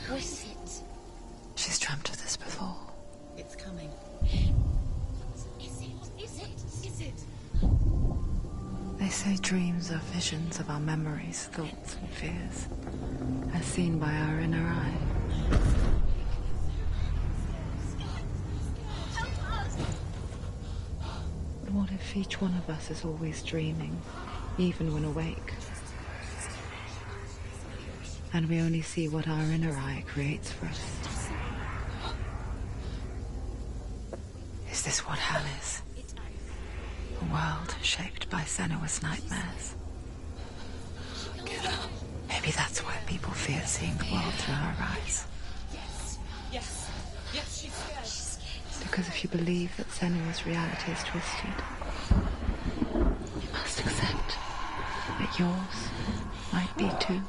Who is it? She's dreamt of this before. It's coming. Is it? They say dreams are visions of our memories, thoughts and fears, as seen by our inner eye. But what if each one of us is always dreaming, even when awake? And we only see what our inner eye creates for us. Is this what hell is? A world shaped by Senua's nightmares. Maybe that's why people fear seeing the world through her eyes. Yes, she's scared. Because if you believe that Senua's reality is twisted, you must accept that yours might be too.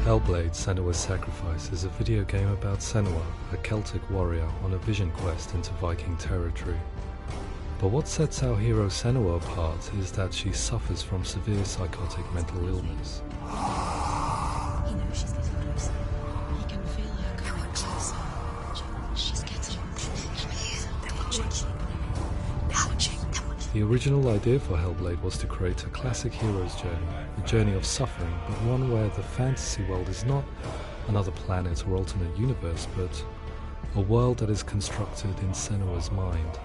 Hellblade: Senua's Sacrifice is a video game about Senua, a Celtic warrior on a vision quest into Viking territory. But what sets our hero Senua apart is that she suffers from severe psychotic mental illness. He knows she's getting closer. He can feel her coming closer. She's getting closer. They're watching. The original idea for Hellblade was to create a classic hero's journey, a journey of suffering, but one where the fantasy world is not another planet or alternate universe, but a world that is constructed in Senua's mind.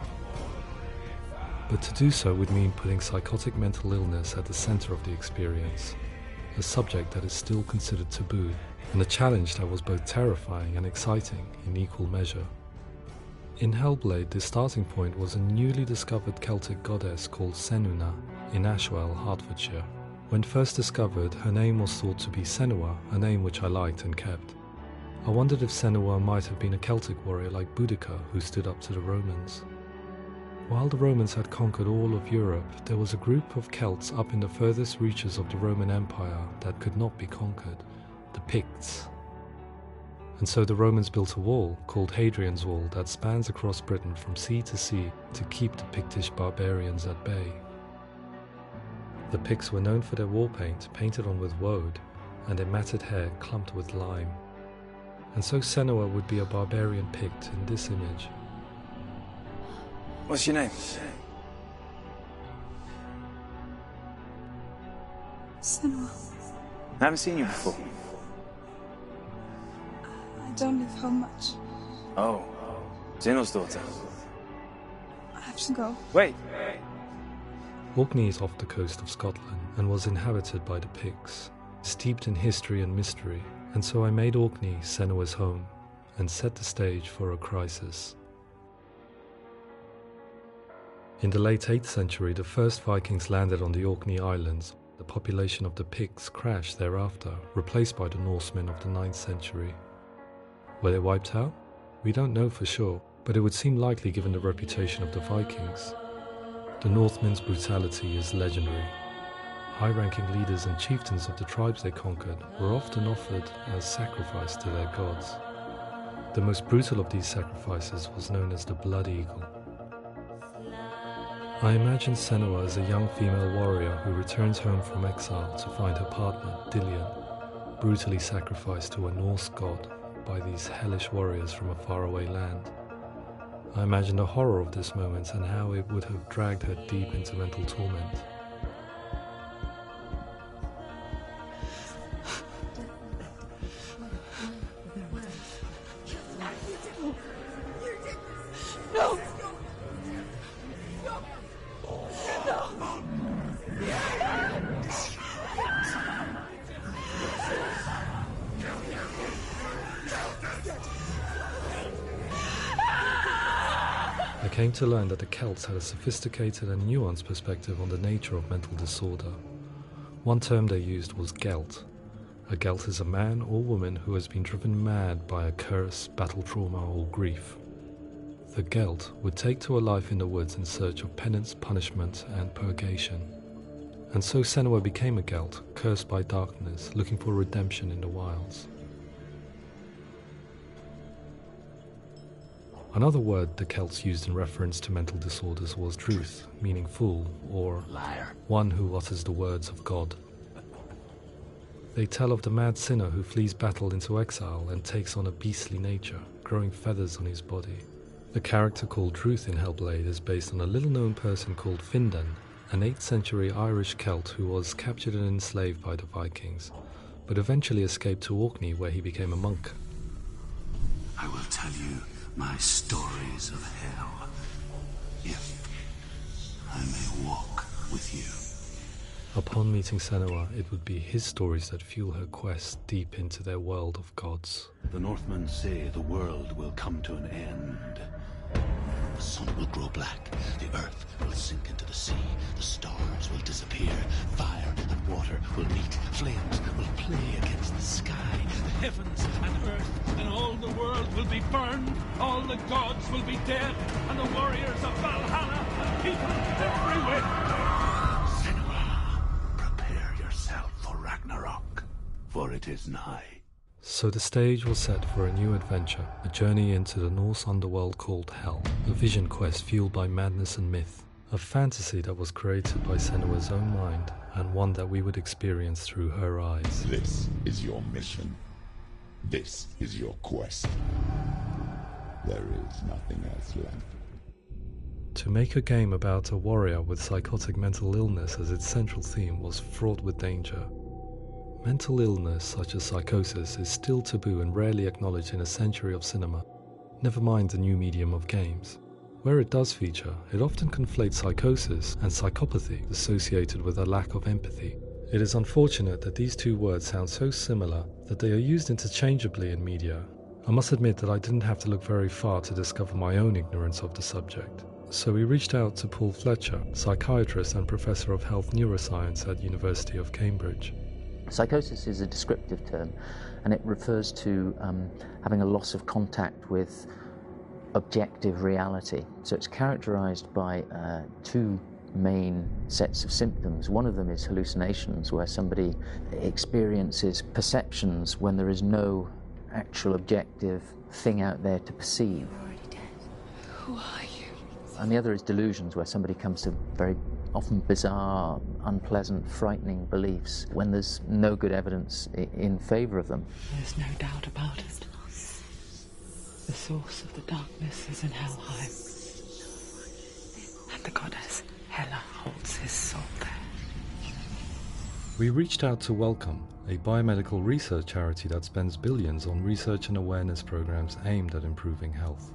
But to do so would mean putting psychotic mental illness at the center of the experience, a subject that is still considered taboo, and a challenge that was both terrifying and exciting in equal measure. In Hellblade, the starting point was a newly discovered Celtic goddess called Senuna in Ashwell, Hertfordshire. When first discovered, her name was thought to be Senua, a name which I liked and kept. I wondered if Senua might have been a Celtic warrior like Boudica who stood up to the Romans. While the Romans had conquered all of Europe, there was a group of Celts up in the furthest reaches of the Roman Empire that could not be conquered, the Picts. And so the Romans built a wall, called Hadrian's Wall, that spans across Britain from sea to sea to keep the Pictish barbarians at bay. The Picts were known for their war paint, painted on with woad, and their matted hair clumped with lime. And so Senua would be a barbarian Pict in this image. What's your name? Senua, I haven't seen you before. I don't leave home much. Oh, Zeno's daughter. I have to go. Wait. Orkney is off the coast of Scotland and was inhabited by the Picts, steeped in history and mystery, and so I made Orkney Senua's home and set the stage for a crisis. In the late 8th century, the first Vikings landed on the Orkney Islands. The population of the Picts crashed thereafter, replaced by the Norsemen of the 9th century. Were they wiped out? We don't know for sure, but it would seem likely given the reputation of the Vikings. The Northmen's brutality is legendary. High-ranking leaders and chieftains of the tribes they conquered were often offered as sacrifice to their gods. The most brutal of these sacrifices was known as the Blood Eagle. I imagine Senua as a young female warrior who returns home from exile to find her partner, Dillion, brutally sacrificed to a Norse god by these hellish warriors from a faraway land. I imagine the horror of this moment and how it would have dragged her deep into mental torment. No! I came to learn that the Celts had a sophisticated and nuanced perspective on the nature of mental disorder. One term they used was Gelt. A Gelt is a man or woman who has been driven mad by a curse, battle trauma, or grief. The Gelt would take to a life in the woods in search of penance, punishment, and purgation. And so Senua became a Gelt, cursed by darkness, looking for redemption in the wilds. Another word the Celts used in reference to mental disorders was truth, meaning fool, or Liar. one who utters the words of God. They tell of the mad sinner who flees battle into exile and takes on a beastly nature, growing feathers on his body. The character called Truth in Hellblade is based on a little-known person called Findan, an 8th century Irish Celt who was captured and enslaved by the Vikings, but eventually escaped to Orkney where he became a monk. I will tell you my stories of hell, if I may walk with you. Upon meeting Senua, it would be his stories that fuel her quest deep into their world of gods. The Northmen say the world will come to an end. The sun will grow black, the earth will sink into the sea, the stars will disappear, fire and water will meet, flames will play against the sky. The heavens and earth and all the world will be burned, all the gods will be dead, and the warriors of Valhalla and people everywhere. Senua, prepare yourself for Ragnarok, for it is nigh. So the stage was set for a new adventure, a journey into the Norse underworld called Hell, a vision quest fueled by madness and myth, a fantasy that was created by Senua's own mind, and one that we would experience through her eyes. This is your mission. This is your quest. There is nothing else left. To make a game about a warrior with psychotic mental illness as its central theme was fraught with danger. Mental illness, such as psychosis, is still taboo and rarely acknowledged in a century of cinema, never mind the new medium of games. Where it does feature, it often conflates psychosis and psychopathy associated with a lack of empathy. It is unfortunate that these two words sound so similar that they are used interchangeably in media. I must admit that I didn't have to look very far to discover my own ignorance of the subject. So we reached out to Paul Fletcher, psychiatrist and professor of health neuroscience at University of Cambridge. Psychosis is a descriptive term, and it refers to having a loss of contact with objective reality. So it's characterized by two main sets of symptoms. One of them is hallucinations, where somebody experiences perceptions when there is no actual objective thing out there to perceive. You're already dead. Who are you? And the other is delusions, where somebody comes to very often bizarre, unpleasant, frightening beliefs when there's no good evidence in favour of them. There's no doubt about it. The source of the darkness is in Helheim. And the goddess Hela holds his soul there. We reached out to Welcome, a biomedical research charity that spends billions on research and awareness programs aimed at improving health.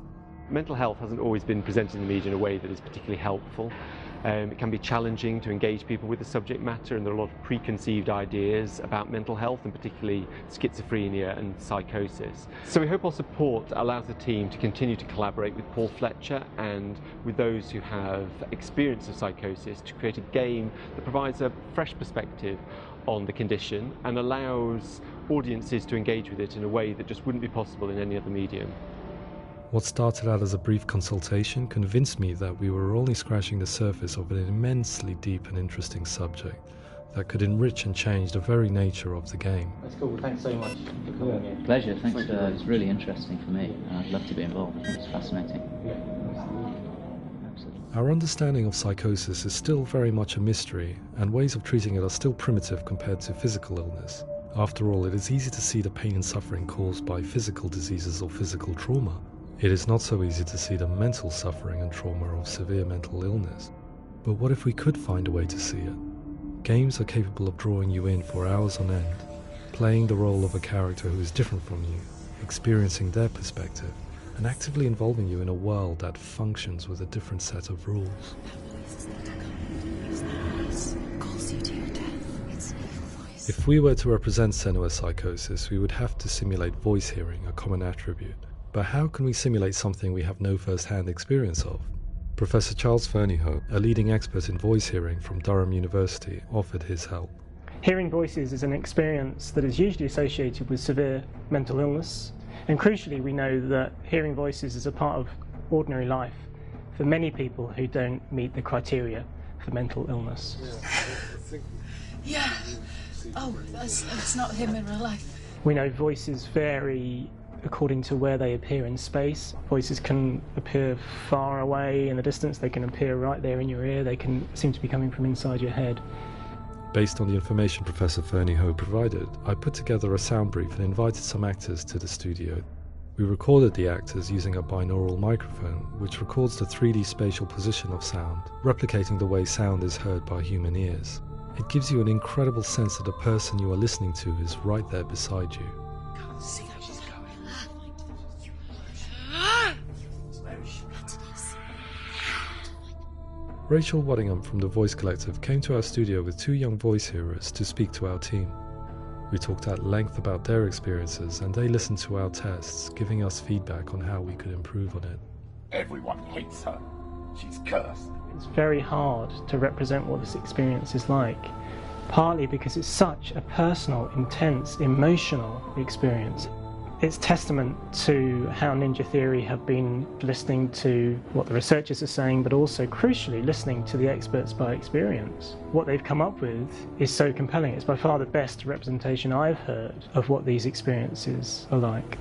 Mental health hasn't always been presented in the media in a way that is particularly helpful. It can be challenging to engage people with the subject matter, and there are a lot of preconceived ideas about mental health, and particularly schizophrenia and psychosis. So we hope our support allows the team to continue to collaborate with Paul Fletcher and with those who have experience of psychosis to create a game that provides a fresh perspective on the condition and allows audiences to engage with it in a way that just wouldn't be possible in any other medium. What started out as a brief consultation convinced me that we were only scratching the surface of an immensely deep and interesting subject that could enrich and change the very nature of the game. That's cool. Thanks so much for coming here. Pleasure. Thanks. It's really interesting for me. I'd love to be involved. I think it's fascinating. Absolutely. Our understanding of psychosis is still very much a mystery, and ways of treating it are still primitive compared to physical illness. After all, it is easy to see the pain and suffering caused by physical diseases or physical trauma. It is not so easy to see the mental suffering and trauma of severe mental illness. But what if we could find a way to see it? Games are capable of drawing you in for hours on end, playing the role of a character who is different from you, experiencing their perspective, and actively involving you in a world that functions with a different set of rules. If we were to represent Senua's psychosis, we would have to simulate voice hearing, a common attribute. But how can we simulate something we have no first-hand experience of? Professor Charles Fernyhough, a leading expert in voice hearing from Durham University, offered his help. Hearing voices is an experience that is usually associated with severe mental illness, and crucially we know that hearing voices is a part of ordinary life for many people who don't meet the criteria for mental illness. Yeah. Oh, that's not him in real life. We know voices vary according to where they appear in space. Voices can appear far away in the distance, they can appear right there in your ear, they can seem to be coming from inside your head. Based on the information Professor Fernie Ho provided, I put together a sound brief and invited some actors to the studio. We recorded the actors using a binaural microphone, which records the 3D spatial position of sound, replicating the way sound is heard by human ears. It gives you an incredible sense that the person you are listening to is right there beside you. See how she's going. Rachel Waddingham from the Voice Collective came to our studio with 2 young voice hearers to speak to our team. We talked at length about their experiences and they listened to our tests, giving us feedback on how we could improve on it. Everyone hates her. She's cursed. It's very hard to represent what this experience is like, partly because it's such a personal, intense, emotional experience. It's testament to how Ninja Theory have been listening to what the researchers are saying, but also, crucially, listening to the experts by experience. What they've come up with is so compelling. It's by far the best representation I've heard of what these experiences are like.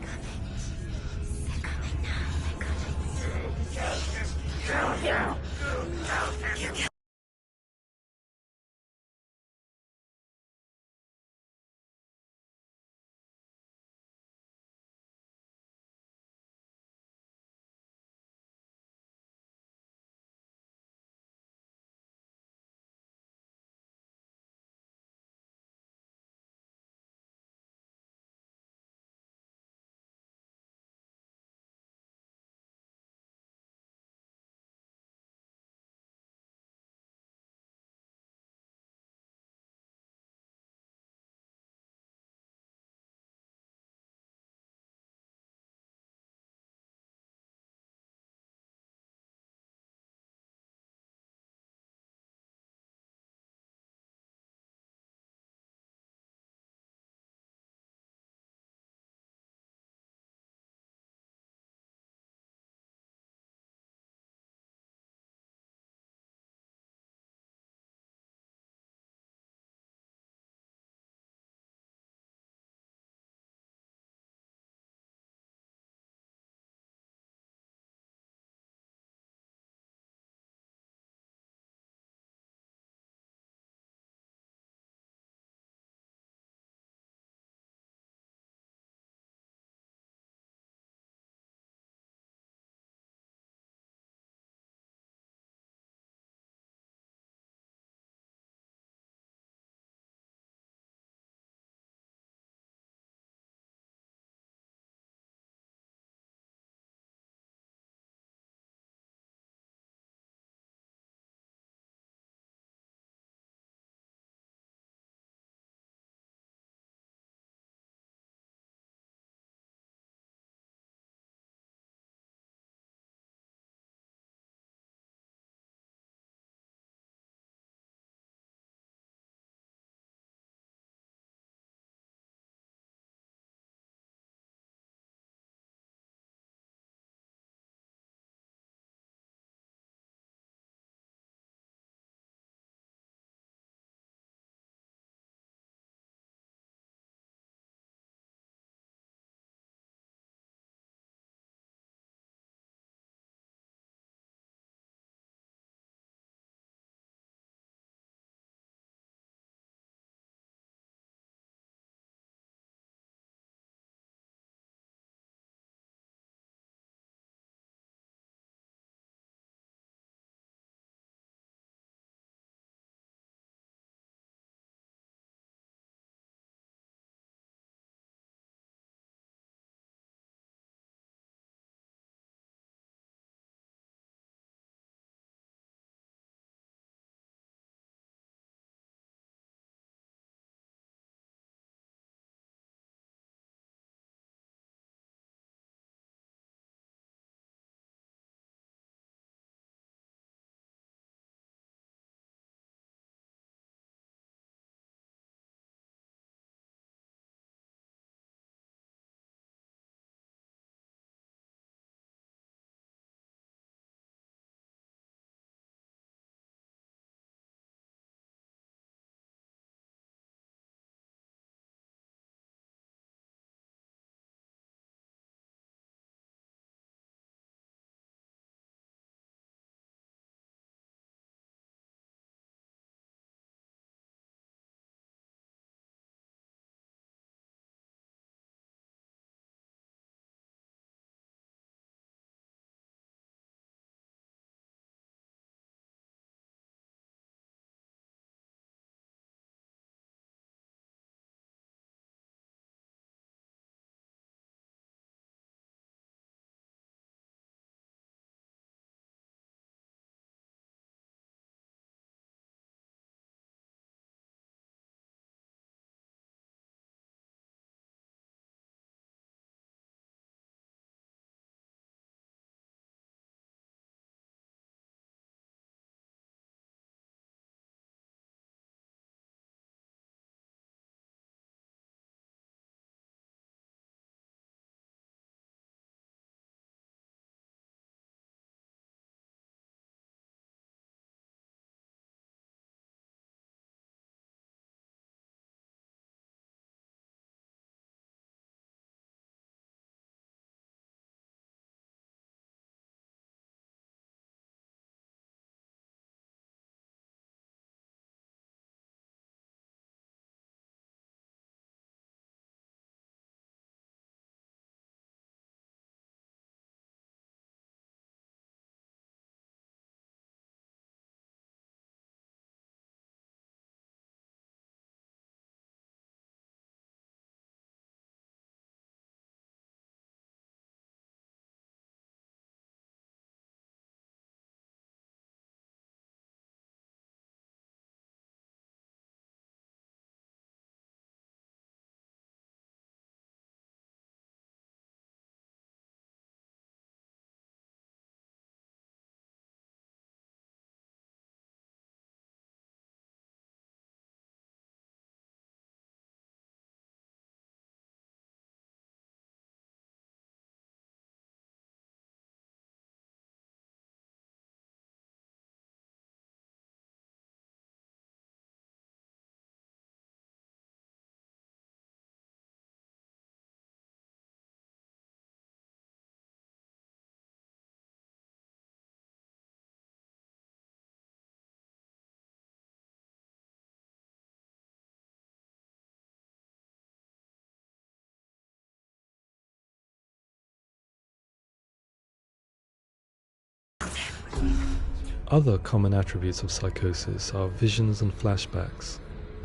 Other common attributes of psychosis are visions and flashbacks.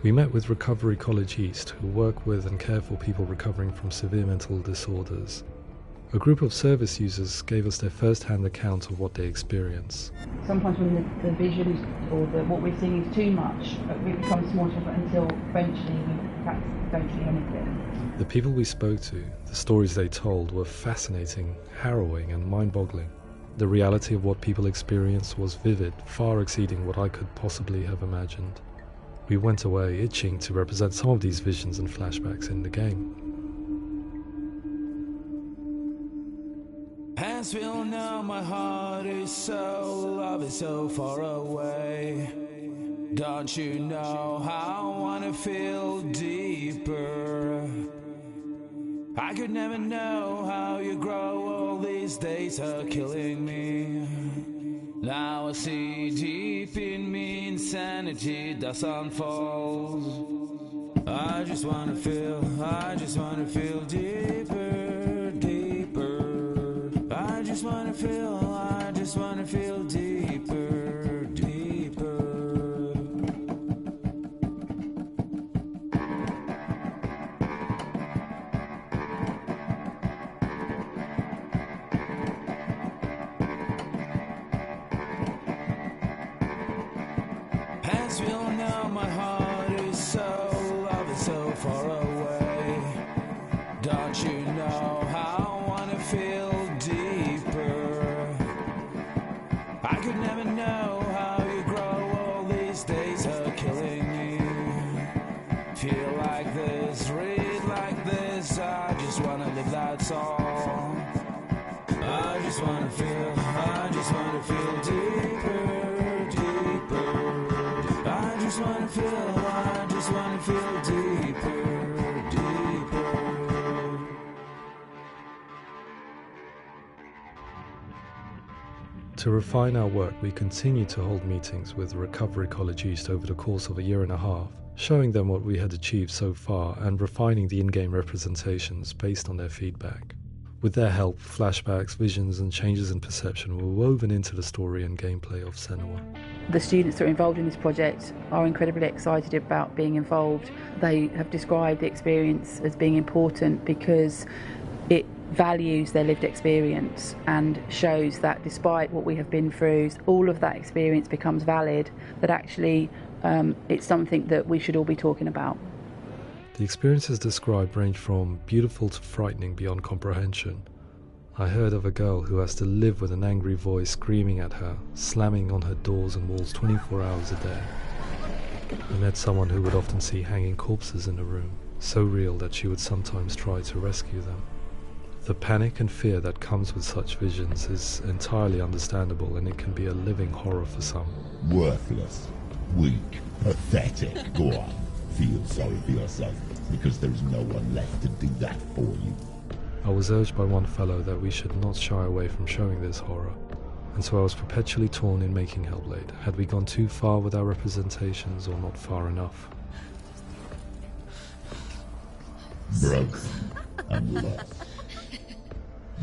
We met with Recovery College East, who work with and care for people recovering from severe mental disorders. A group of service users gave us their first-hand account of what they experience. Sometimes when the visions or what we're seeing is too much, it becomes more difficult until eventually we perhaps don't see anything. The people we spoke to, the stories they told, were fascinating, harrowing and mind-boggling. The reality of what people experienced was vivid, far exceeding what I could possibly have imagined. We went away itching to represent some of these visions and flashbacks in the game. As we all know, my heart is so, love is so far away. Don't you know how I wanna feel deeper? I could never know how you grow, all these days are killing me. Now I see deep in me insanity does unfold. I just wanna feel deeper, deeper. I just wanna feel deeper, deeper. As we all know, my heart is so, love is so far away. Don't you know how I wanna feel deeper? I could never know how you grow, all these days are killing me. Feel like this, read like this, I just wanna live, that's all. I just wanna feel deeper, deeper. I just wanna feel deeper, deeper. To refine our work, we continue to hold meetings with Recovery College East over the course of a year and a half, showing them what we had achieved so far and refining the in-game representations based on their feedback. With their help, flashbacks, visions and changes in perception were woven into the story and gameplay of Senua. The students that are involved in this project are incredibly excited about being involved. They have described the experience as being important because it values their lived experience and shows that despite what we have been through, all of that experience becomes valid, that actually it's something that we should all be talking about. The experiences described range from beautiful to frightening beyond comprehension. I heard of a girl who has to live with an angry voice screaming at her, slamming on her doors and walls 24 hours a day. I met someone who would often see hanging corpses in a room, so real that she would sometimes try to rescue them. The panic and fear that comes with such visions is entirely understandable, and it can be a living horror for some. Worthless, weak, pathetic. Go on, feel sorry for yourself, because there's no one left to do that for you. I was urged by one fellow that we should not shy away from showing this horror, and so I was perpetually torn in making Hellblade. Had we gone too far with our representations or not far enough? Broken and lost.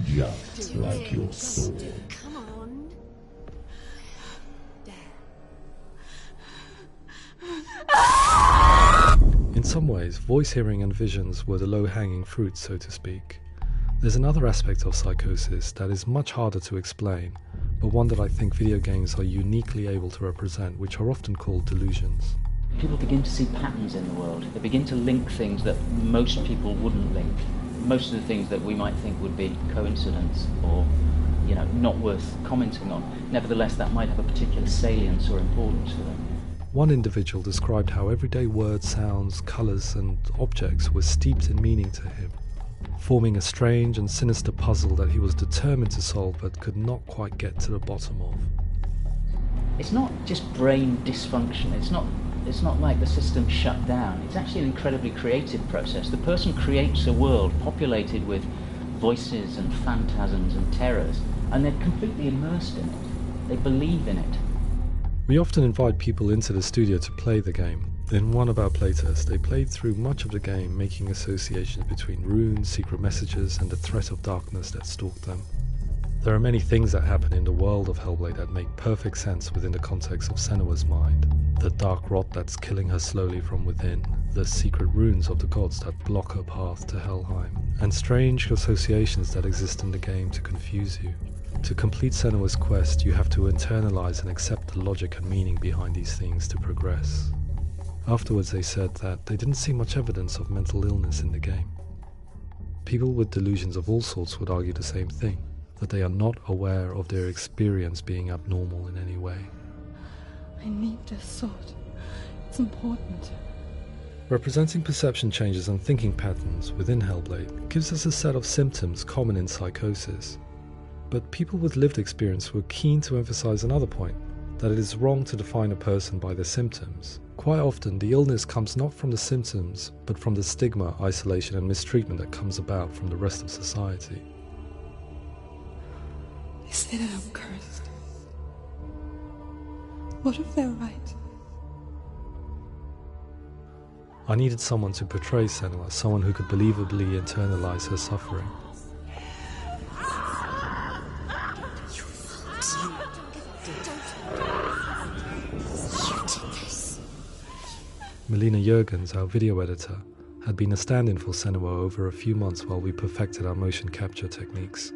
Just like your soul. Come on. In some ways, voice hearing and visions were the low-hanging fruit, so to speak. There's another aspect of psychosis that is much harder to explain, but one that I think video games are uniquely able to represent, which are often called delusions. People begin to see patterns in the world. They begin to link things that most people wouldn't link. Most of the things that we might think would be coincidence or, not worth commenting on. Nevertheless, that might have a particular salience or importance to them. One individual described how everyday words, sounds, colours and objects were steeped in meaning to him, forming a strange and sinister puzzle that he was determined to solve but could not quite get to the bottom of. It's not just brain dysfunction. It's not like the system shut down. It's actually an incredibly creative process. The person creates a world populated with voices and phantasms and terrors, and they're completely immersed in it. They believe in it. We often invite people into the studio to play the game. In one of our playtests, they played through much of the game, making associations between runes, secret messages, and the threat of darkness that stalked them. There are many things that happen in the world of Hellblade that make perfect sense within the context of Senua's mind. The dark rot that's killing her slowly from within, the secret runes of the gods that block her path to Helheim, and strange associations that exist in the game to confuse you. To complete Senua's quest, you have to internalize and accept the logic and meaning behind these things to progress. Afterwards they said that they didn't see much evidence of mental illness in the game. People with delusions of all sorts would argue the same thing, that they are not aware of their experience being abnormal in any way. I need this sword. It's important. Representing perception changes and thinking patterns within Hellblade gives us a set of symptoms common in psychosis. But people with lived experience were keen to emphasize another point, that it is wrong to define a person by their symptoms. Quite often, the illness comes not from the symptoms, but from the stigma, isolation and mistreatment that comes about from the rest of society. They say that I'm cursed. What if they're right? I needed someone to portray Senua, someone who could believably internalize her suffering. Melina Jurgens, our video editor, had been a stand-in for Senua over a few months while we perfected our motion capture techniques.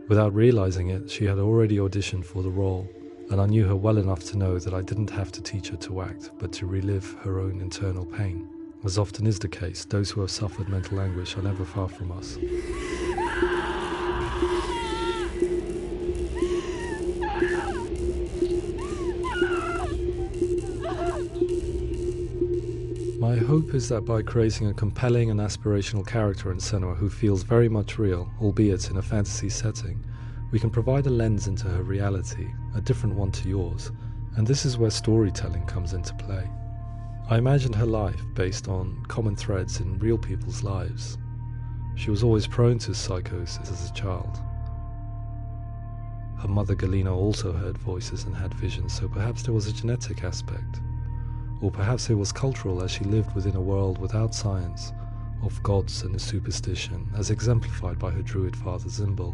Without realizing it, she had already auditioned for the role, and I knew her well enough to know that I didn't have to teach her to act, but to relive her own internal pain. As often is the case, those who have suffered mental anguish are never far from us. My hope is that by creating a compelling and aspirational character in Senua who feels very much real, albeit in a fantasy setting, we can provide a lens into her reality, a different one to yours, and this is where storytelling comes into play. I imagined her life based on common threads in real people's lives. She was always prone to psychosis as a child. Her mother Galina also heard voices and had visions, so perhaps there was a genetic aspect. Or perhaps it was cultural, as she lived within a world without science, of gods and a superstition, as exemplified by her druid father Zimbal.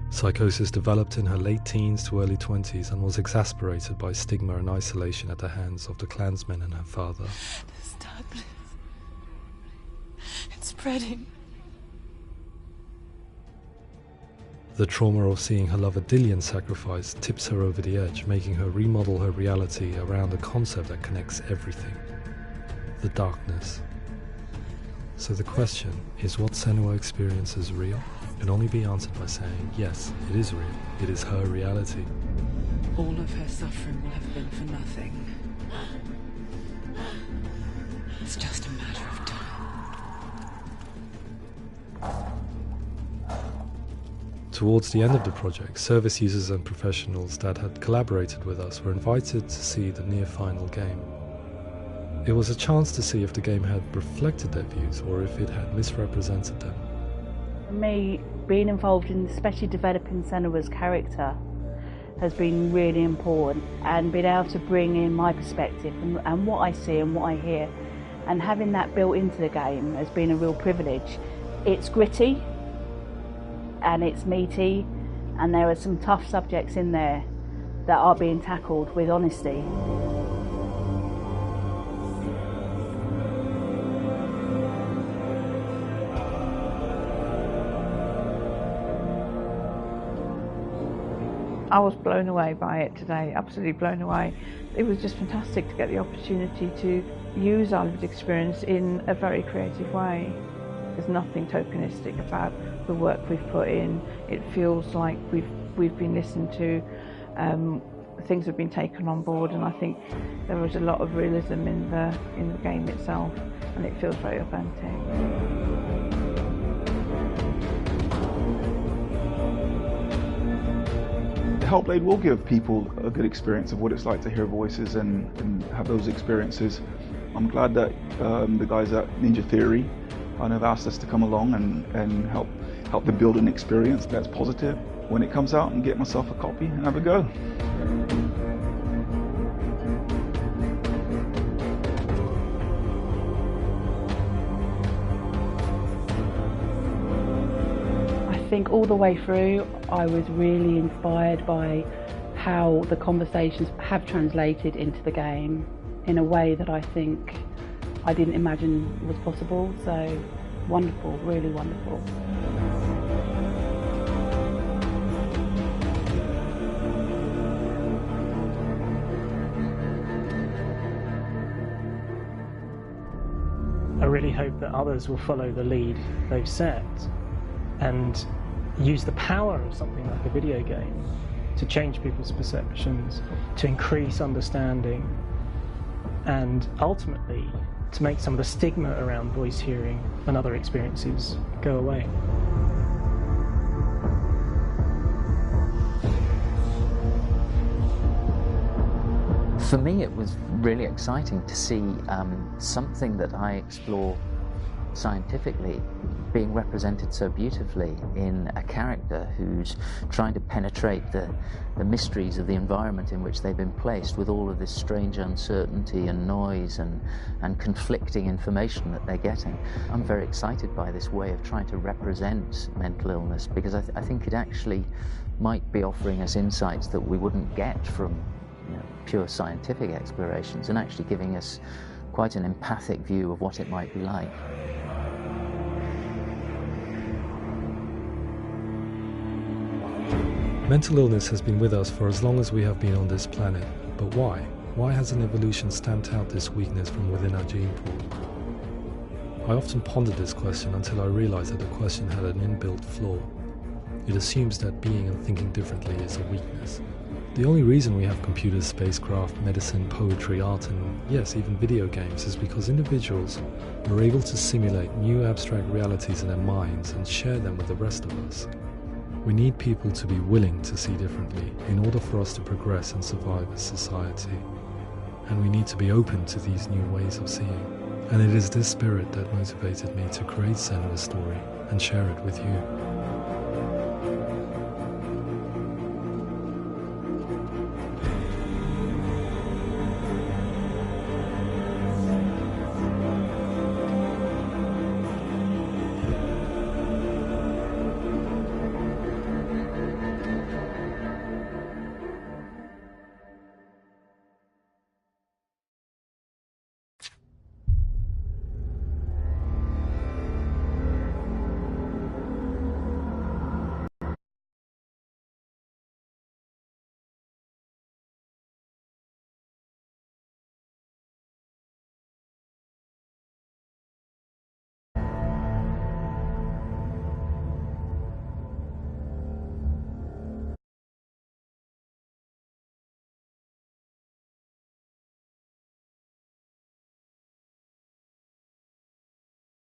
Psychosis developed in her late teens to early 20s and was exacerbated by stigma and isolation at the hands of the clansmen and her father. This darkness, it's spreading. The trauma of seeing her lover Dillian sacrificed tips her over the edge, making her remodel her reality around a concept that connects everything: the darkness. So the question, is what Senua experiences real? Can only be answered by saying, yes, it is real. It is her reality. All of her suffering will have been for nothing. It's just a matter of time. Towards the end of the project, service users and professionals that had collaborated with us were invited to see the near-final game. It was a chance to see if the game had reflected their views or if it had misrepresented them. For me, being involved in especially developing Senua's character has been really important, and being able to bring in my perspective and what I see and what I hear, and having that built into the game has been a real privilege. It's gritty and it's meaty, and there are some tough subjects in there that are being tackled with honesty. I was blown away by it today, absolutely blown away. It was just fantastic to get the opportunity to use our lived experience in a very creative way. There's nothing tokenistic about the work we've put in. It feels like we've been listened to, things have been taken on board, and I think there was a lot of realism in the game itself, and it feels very authentic. Hellblade will give people a good experience of what it's like to hear voices and have those experiences. I'm glad that the guys at Ninja Theory have asked us to come along and help them build an experience that's positive when it comes out, and get myself a copy and have a go. I think all the way through I was really inspired by how the conversations have translated into the game in a way that I think I didn't imagine was possible. So wonderful, really wonderful. I really hope that others will follow the lead they've set and use the power of something like a video game to change people's perceptions, to increase understanding, and ultimately to make some of the stigma around voice hearing and other experiences go away. For me, it was really exciting to see something that I explore scientifically being represented so beautifully in a character who's trying to penetrate the mysteries of the environment in which they've been placed, with all of this strange uncertainty and noise and conflicting information that they're getting. I'm very excited by this way of trying to represent mental illness, because I think it actually might be offering us insights that we wouldn't get from pure scientific explorations, and actually giving us quite an empathic view of what it might be like. Mental illness has been with us for as long as we have been on this planet, but why? Why hasn't evolution stamped out this weakness from within our gene pool? I often pondered this question until I realized that the question had an inbuilt flaw. It assumes that being and thinking differently is a weakness. The only reason we have computers, spacecraft, medicine, poetry, art, and yes, even video games is because individuals are able to simulate new abstract realities in their minds and share them with the rest of us. We need people to be willing to see differently in order for us to progress and survive as society. And we need to be open to these new ways of seeing. And it is this spirit that motivated me to create Senua's story and share it with you.